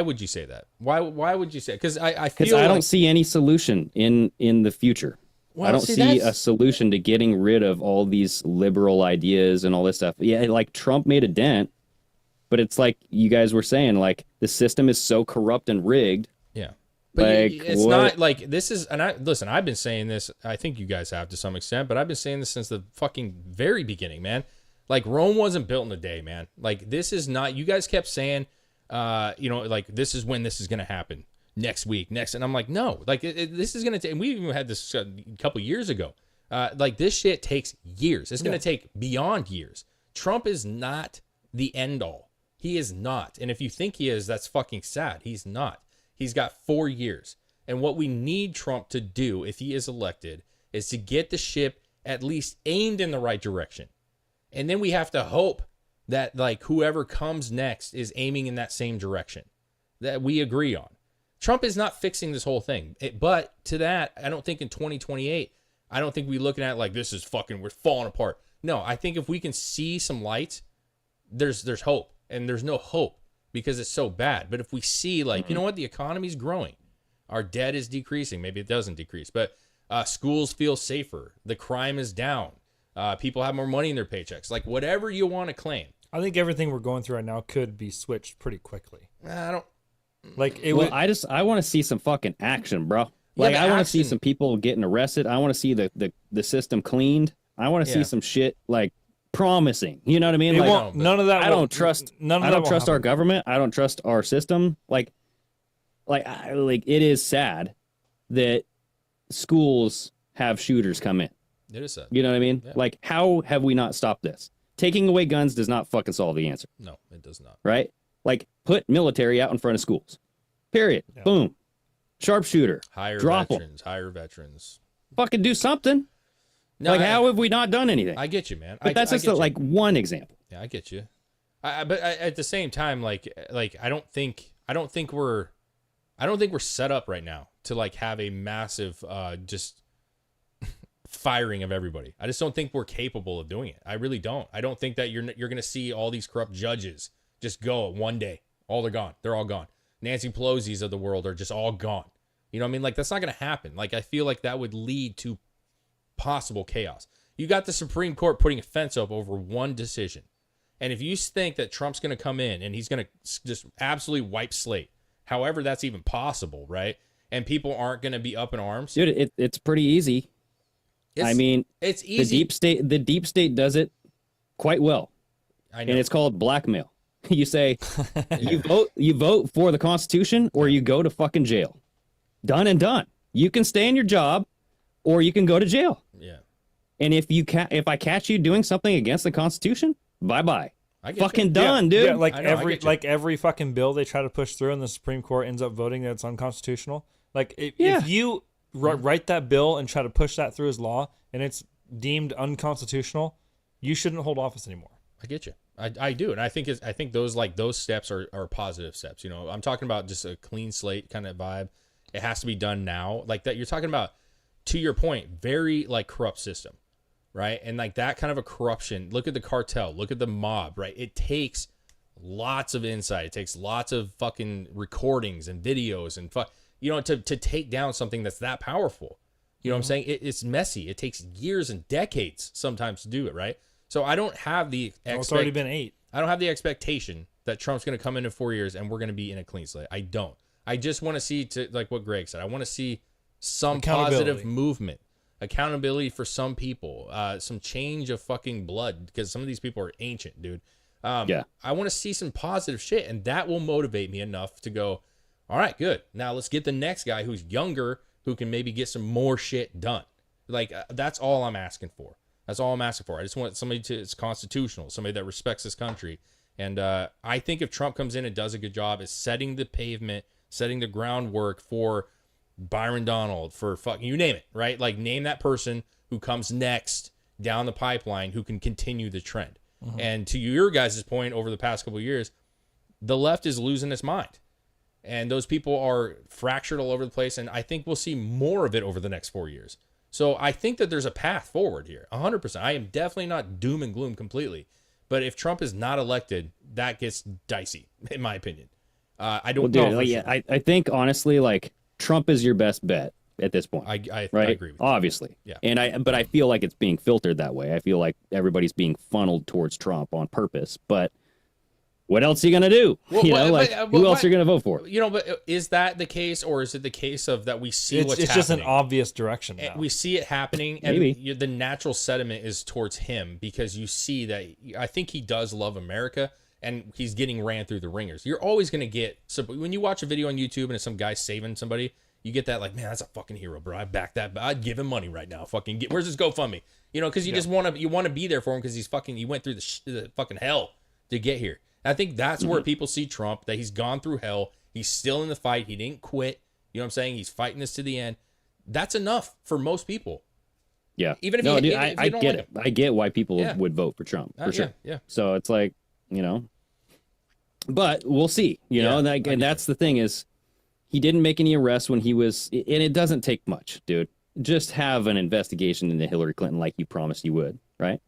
would you say that? Why would you say it? Because I don't see any solution in the future. Well, I don't see a solution to getting rid of all these liberal ideas and all this stuff. Yeah, like Trump made a dent, but it's like you guys were saying, like the system is so corrupt and rigged. Yeah. But like, it's not like this is, and listen, I've been saying this, I think you guys have to some extent, but I've been saying this since the fucking very beginning, man. Like, Rome wasn't built in a day, man. Like, this is not, you guys kept saying, like, this is when this is going to happen. Next week, and I'm like, no, like this is gonna take. And we even had this a couple years ago. Like, this shit takes years. It's gonna take beyond years. Trump is not the end all. He is not. And if you think he is, that's fucking sad. He's not. He's got 4 years. And what we need Trump to do, if he is elected, is to get the ship at least aimed in the right direction. And then we have to hope that like whoever comes next is aiming in that same direction that we agree on. Trump is not fixing this whole thing. But to that, I don't think in 2028, I don't think we're looking at like, this is fucking, we're falling apart. No, I think if we can see some light, there's hope. And there's no hope because it's so bad. But if we see like, you know what, the economy's growing. Our debt is decreasing. Maybe it doesn't decrease. But schools feel safer. The crime is down. People have more money in their paychecks. Like, whatever you want to claim. I think everything we're going through right now could be switched pretty quickly. I don't. Like, I want to see some fucking action, bro. Like, I want to see some people getting arrested. I want to see the system cleaned. I want to see some shit like promising. You know what I mean? Like, none of that. I don't trust our government. I don't trust our system. Like it is sad that schools have shooters come in. It is sad. You know what I mean? Yeah. Like, how have we not stopped this? Taking away guns does not fucking solve the answer. No, it does not. Right? Like, put military out in front of schools. Period. Yeah. Boom. Sharpshooter. Hire veterans. Fucking do something. No, like, how have we not done anything? I get you, man. But that's just like one example. Yeah, I get you. But at the same time, like I don't think we're set up right now to like have a massive just firing of everybody. I just don't think we're capable of doing it. I really don't. I don't think that you're going to see all these corrupt judges just go one day. They're gone. They're all gone. Nancy Pelosi's of the world are just all gone. You know what I mean? Like, that's not going to happen. Like, I feel like that would lead to possible chaos. You got the Supreme Court putting a fence up over one decision. And if you think that Trump's going to come in and he's going to just absolutely wipe slate, however that's even possible, right? And people aren't going to be up in arms. Dude, it's pretty easy. It's easy. The deep state does it quite well. I know. And it's called blackmail. You say, you vote for the Constitution, or you go to fucking jail. Done and done. You can stay in your job, or you can go to jail. Yeah. And if I catch you doing something against the Constitution, bye-bye. Fucking you. done, dude. Yeah, like every fucking bill they try to push through, and the Supreme Court ends up voting that it's unconstitutional. Like if you write that bill and try to push that through as law, and it's deemed unconstitutional, you shouldn't hold office anymore. I get you. I do, and I think those steps are positive steps. You know, I'm talking about just a clean slate kind of vibe. It has to be done now, like that. You're talking about, to your point, very like corrupt system, right? And like that kind of a corruption. Look at the cartel. Look at the mob, right? It takes lots of insight. It takes lots of fucking recordings and videos and to take down something that's that powerful. You know what I'm saying? It's messy. It takes years and decades sometimes to do it, right? So I don't have the it's already been 8. I don't have the expectation that Trump's going to come in 4 years and we're going to be in a clean slate. I don't. I just want to see, like what Greg said, I want to see some positive movement, accountability for some people, some change of fucking blood, because some of these people are ancient, dude. I want to see some positive shit, and that will motivate me enough to go, all right, good. Now let's get the next guy who's younger, who can maybe get some more shit done. Like, that's all I'm asking for. That's all I'm asking for. I just want somebody it's constitutional, somebody that respects this country. And I think if Trump comes in and does a good job, is setting the pavement, setting the groundwork for Byron Donald, for fucking, you name it, right? Like, name that person who comes next down the pipeline who can continue the trend. And to your guys' point, over the past couple of years, the left is losing its mind. And those people are fractured all over the place. And I think we'll see more of it over the next 4 years. So I think that there's a path forward here, 100%. I am definitely not doom and gloom completely. But if Trump is not elected, that gets dicey, in my opinion. I don't know. I think, honestly, like, Trump is your best bet at this point. I right? agree with you. Obviously. Yeah. But I feel like it's being filtered that way. I feel like everybody's being funneled towards Trump on purpose. But what else are you going to do? Who else are you going to vote for? You know, but is that the case, or is it the case of that we see what's happening? It's just an obvious direction now. We see it happening, and Maybe. The natural sentiment is towards him, because you see that I think he does love America, and he's getting ran through the ringers. You're always going to get, so when you watch a video on YouTube and it's some guy saving somebody, you get that like, man, that's a fucking hero, bro. I back that. I'd give him money right now. Fucking where's his GoFundMe? You know, because you just want to be there for him, because he went through the fucking hell to get here. I think that's where people see Trump, that he's gone through hell. He's still in the fight. He didn't quit. You know what I'm saying? He's fighting this to the end. That's enough for most people. Yeah. Even if I don't get like it. I get why people would vote for Trump, for sure. Yeah. So it's like, you know, but we'll see, you know, and that's the thing is, he didn't make any arrests when he was, and it doesn't take much, dude. Just have an investigation into Hillary Clinton like you promised you would, right?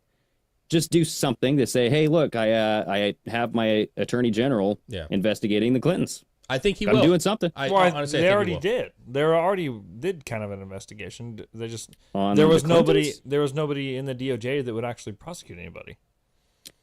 Just do something to say, hey, look, I have my attorney general investigating the Clintons. I think he I'm will. doing something. Honestly, they already did. They already did kind of an investigation. They just there was nobody in the DOJ that would actually prosecute anybody.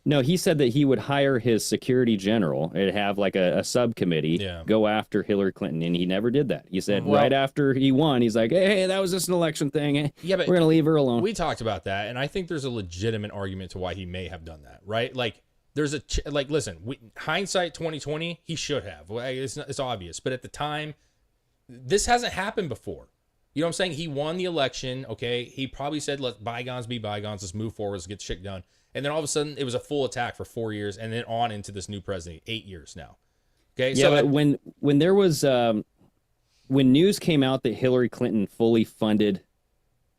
No, he said that he would hire his security general and have like a subcommittee go after Hillary Clinton, and he never did that. He said right after he won, he's like, hey, that was just an election thing. Yeah, but we're going to leave her alone. We talked about that, and I think there's a legitimate argument to why he may have done that, right? Like, there's listen, hindsight 2020, he should have. It's obvious, but at the time, this hasn't happened before. You know what I'm saying? He won the election, okay? He probably said, let bygones be bygones, let's move forward, let's get shit done. And then all of a sudden, it was a full attack for 4 years, and then on into this new president, 8 years now. Okay, yeah, so but when there was when news came out that Hillary Clinton fully funded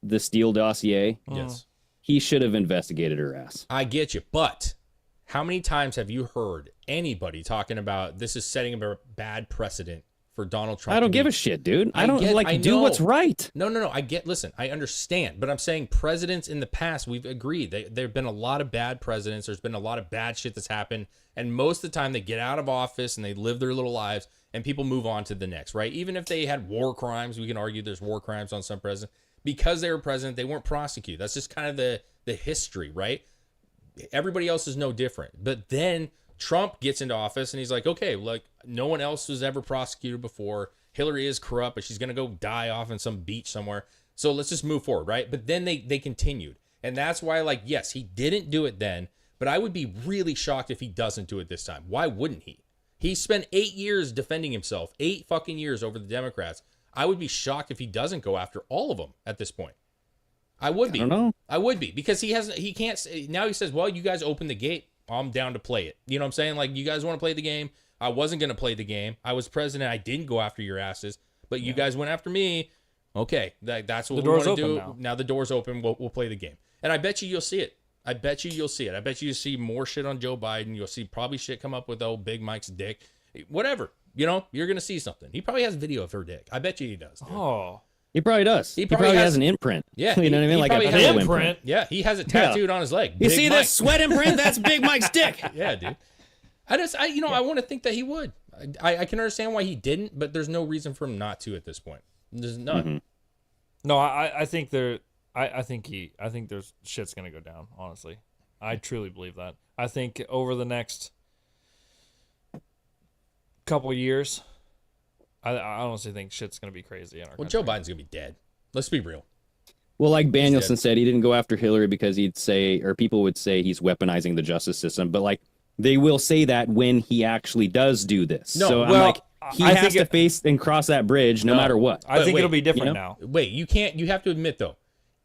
the Steele dossier, yes, he should have investigated her ass. I get you, but how many times have you heard anybody talking about this is setting a bad precedent for Donald Trump? I don't give a shit, dude. I don't do what's right. No. Listen, I understand, but I'm saying presidents in the past, we've agreed there have been a lot of bad presidents. There's been a lot of bad shit that's happened. And most of the time they get out of office and they live their little lives and people move on to the next, right? Even if they had war crimes, we can argue there's war crimes on some presidents. Because they were president, they weren't prosecuted. That's just kind of the history, right? Everybody else is no different. But then Trump gets into office and he's like, okay, like no one else was ever prosecuted before. Hillary is corrupt, but she's going to go die off on some beach somewhere. So let's just move forward, right? But then they continued. And that's why, like, yes, he didn't do it then, But I would be really shocked if he doesn't do it this time. Why wouldn't he? He spent 8 years defending himself, 8 fucking years over the Democrats. I would be shocked if he doesn't go after all of them at this point. I would be. I don't know. I would be, because he can't say, now he says, well, you guys open the gate. I'm down to play it. You know what I'm saying? Like, you guys want to play the game. I wasn't going to play the game. I was president. I didn't go after your asses, but you guys went after me. Okay. That's what we want to do. Now the door's open. We'll play the game. And I bet you'll see it. I bet you'll see it. I bet you'll see more shit on Joe Biden. You'll see probably shit come up with old Big Mike's dick. Whatever. You know, you're going to see something. He probably has video of her dick. I bet you he does. Dude. Oh. He probably does. He probably has an imprint. Yeah. You know what I mean? Like an imprint. Yeah. He has it tattooed on his leg. You see this sweat imprint? That's Big Mike's dick. Yeah, dude. I want to think that he would. I can understand why he didn't, but there's no reason for him not to at this point. There's none. Mm-hmm. No, I think I think there's shit's gonna go down. Honestly, I truly believe that. I think over the next couple of years, I honestly think shit's gonna be crazy in our country. Joe Biden's gonna be dead. Let's be real. Well, like Danielson said, he didn't go after Hillary because he'd say, or people would say he's weaponizing the justice system. But like, they will say that when he actually does do this. No, so well, I'm like, he has to face and cross that bridge no matter what. I think it'll be different now. Wait, you have to admit though,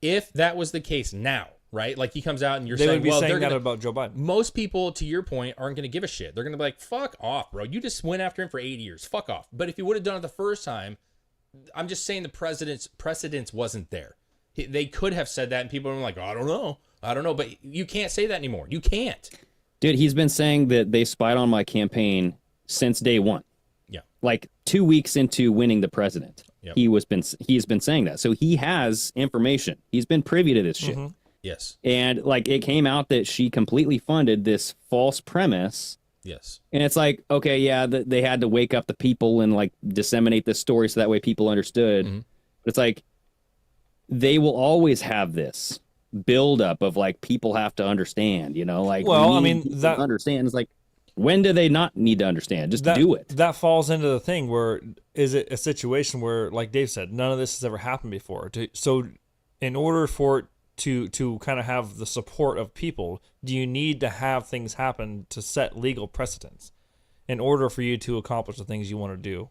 if that was the case now, right? Like he comes out and you're they saying, would be well, saying they're that gonna, about Joe Biden. Most people, to your point, aren't going to give a shit. They're going to be like, fuck off, bro. You just went after him for 8 years. Fuck off. But if you would have done it the first time, I'm just saying the precedence wasn't there. They could have said that and people were like, I don't know. But you can't say that anymore. You can't. Dude, he's been saying that they spied on my campaign since day one. Yeah. Like 2 weeks into winning the president. Yep. He's been saying that. So he has information. He's been privy to this shit. Mm-hmm. Yes. And like it came out that she completely funded this false premise. Yes. And it's like, okay, yeah, they had to wake up the people and like disseminate this story so that way people understood. Mm-hmm. But it's like they will always have this buildup of like people have to understand, you know, like well, I mean that understand. It's like, when do they not need to understand? Just do it. That falls into the thing where is it a situation where, like Dave said, none of this has ever happened before. So in order for it to kind of have the support of people, do you need to have things happen to set legal precedents in order for you to accomplish the things you want to do?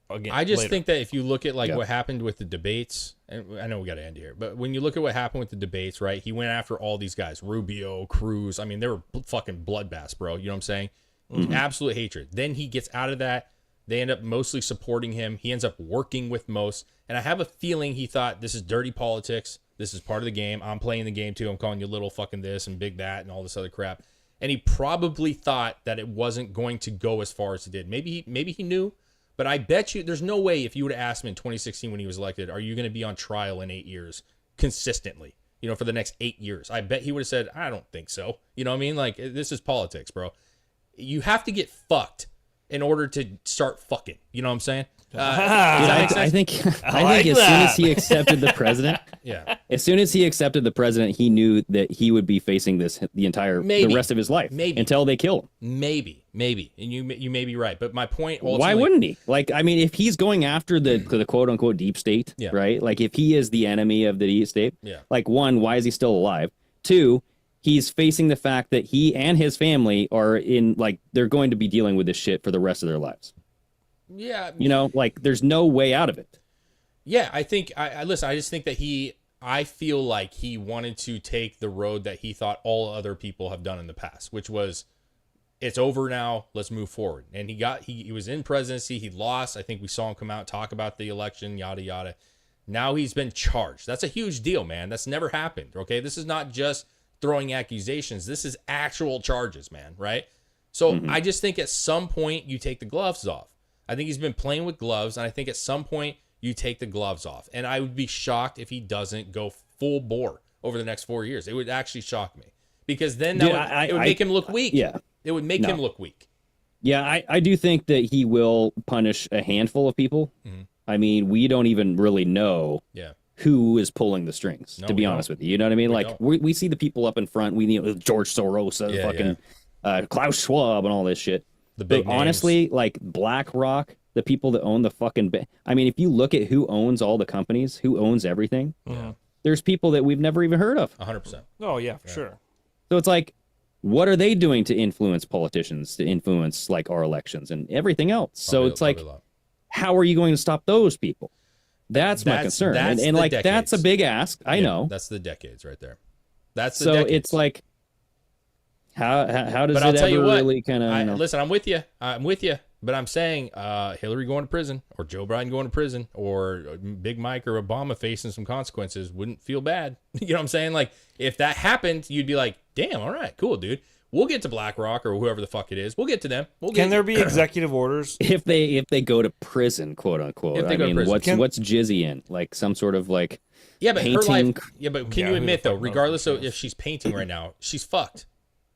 Again, I just later. think that if you look at like what happened with the debates, and I know we got to end here, but when you look at what happened with the debates, right? He went after all these guys, Rubio, Cruz. I mean, they were fucking bloodbaths, bro. You know what I'm saying? Mm-hmm. Absolute hatred. Then he gets out of that. They end up mostly supporting him. He ends up working with most. And I have a feeling he thought this is dirty politics. This is part of the game. I'm playing the game too. I'm calling you little fucking this and big that and all this other crap. And he probably thought that it wasn't going to go as far as it did. Maybe he knew. But I bet you there's no way if you would have asked him in 2016 when he was elected, are you going to be on trial in 8 years consistently, you know, for the next 8 years? I bet he would have said, I don't think so. You know what I mean? Like, this is politics, bro. You have to get fucked in order to start fucking. You know what I'm saying? I think as soon as he accepted the president, as soon as he accepted the president, he knew that he would be facing this the rest of his life, until they kill him. Maybe, and you may be right, but my point. Why wouldn't he? Like, I mean, if he's going after the quote unquote deep state, right? Like, if he is the enemy of the deep state, like, one, why is he still alive? Two, he's facing the fact that he and his family are they're going to be dealing with this shit for the rest of their lives. Yeah. You know, like, there's no way out of it. Yeah, I think, listen, I just think that I feel like he wanted to take the road that he thought all other people have done in the past, which was, it's over now, let's move forward. And he was in presidency, he lost. I think we saw him come out, talk about the election, yada, yada. Now he's been charged. That's a huge deal, man. That's never happened, okay? This is not just throwing accusations. This is actual charges, man, right? So I just think at some point you take the gloves off. I think he's been playing with gloves, and I think at some point you take the gloves off. And I would be shocked if he doesn't go full bore over the next 4 years. It would actually shock me, because then it would make him look weak. Yeah, it would make him look weak. Yeah, I do think that he will punish a handful of people. Mm-hmm. I mean, we don't even really know who is pulling the strings, to be honest with you. You know what I mean? We see the people up in front. We need George Soros, Klaus Schwab, and all this shit. But honestly, like BlackRock, the people that own the fucking... I mean, if you look at who owns all the companies, who owns everything, there's people that we've never even heard of. 100%. Oh, yeah, for sure. So it's like, what are they doing to influence politicians, to influence like our elections and everything else? So it's like, how are you going to stop those people? That's my concern. And like, that's a big ask. I know. That's the decades right there. That's the so decades. it's like, how does it ever really kind of? Listen, I'm with you. But I'm saying Hillary going to prison or Joe Biden going to prison or Big Mike or Obama facing some consequences wouldn't feel bad. You know what I'm saying? Like, if that happened, you'd be like, damn, all right, cool, dude. We'll get to BlackRock or whoever the fuck it is. We'll get to them. Can there be executive orders? If they go to prison, quote unquote. I mean, what's Jizzy in? Like some sort of like but painting? her life. Yeah, but can you admit though, regardless of if she's painting right now, she's fucked.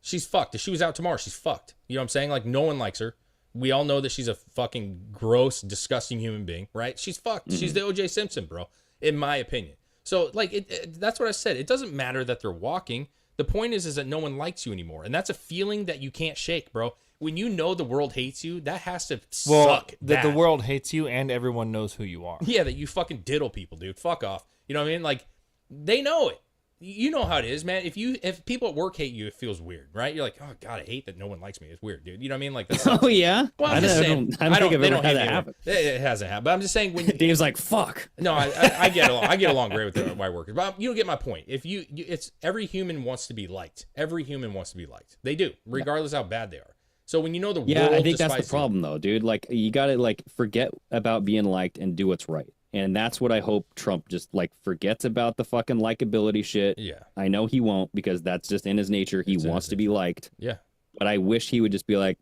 She's fucked. If she was out tomorrow, she's fucked. You know what I'm saying? Like, no one likes her. We all know that she's a fucking gross, disgusting human being, right? She's fucked. She's the O.J. Simpson, bro, in my opinion. So, like, that's what I said. It doesn't matter that they're walking. The point is that no one likes you anymore. And that's a feeling that you can't shake, bro. When you know the world hates you, that has to suck. That the world hates you and everyone knows who you are. Yeah, that you fucking diddle people, dude. Fuck off. You know what I mean? Like, they know it. You know how it is, man. If people at work hate you, it feels weird, right? You're like, oh god, I hate that no one likes me. It's weird, dude. You know what I mean? Like, that's oh yeah. Well, I'm just saying. I don't think I've ever had that happen. It hasn't happened. But I'm just saying when Dave's like, fuck. No, I get along. I get along great with my workers, but you don't get my point. If it's every human wants to be liked. Every human wants to be liked. They do, regardless how bad they are. So when you know the world, I think that's the problem, though, dude. Like, you gotta like forget about being liked and do what's right. And that's what I hope Trump just like forgets about the fucking likability shit. Yeah. I know he won't because that's just in his nature. He wants to be liked. Yeah. But I wish he would just be like,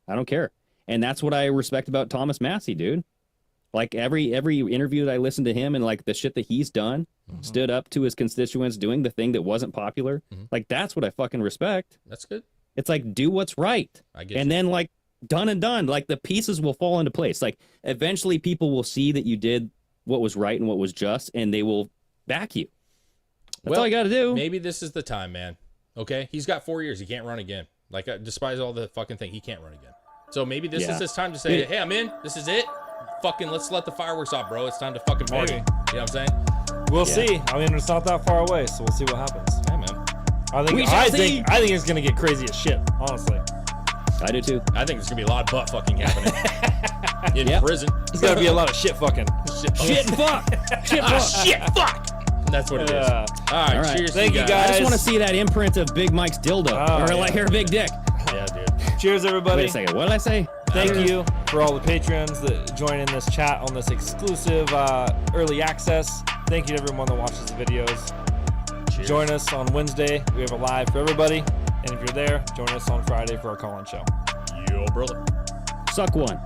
I don't care. And that's what I respect about Thomas Massey, dude. Like every interview that I listened to him and like the shit that he's done, stood up to his constituents, doing the thing that wasn't popular. Like, that's what I fucking respect. That's good. It's like, do what's right. I get and then like, done and done. Like, the pieces will fall into place. Like, eventually people will see that you did what was right and what was just, and they will back you. That's all you got to do. Maybe this is the time, man. Okay? He's got 4 years. He can't run again. Like, despite all the fucking thing, he can't run again. So maybe this is his time to say, hey, I'm in. This is it. Fucking let's let the fireworks off, bro. It's time to fucking party. You know what I'm saying? We'll see. I mean, it's not that far away, so we'll see what happens. Yeah, man. I think it's gonna get crazy as shit, honestly. I do too. I think there's gonna be a lot of butt fucking happening in prison. There's gotta be a lot of shit fucking. Shit and fuck. Shit fuck. That's what it is. All right. Cheers. Thank you guys. I just want to see that imprint of Big Mike's dildo, or like her big dick. Yeah, dude. Cheers, everybody. Wait a second. What did I say? Thank you for all the patrons that join in this chat on this exclusive early access. Thank you to everyone that watches the videos. Cheers. Join us on Wednesday. We have a live for everybody. And if you're there, join us on Friday for our call-in show. Yo, brother. Suck one.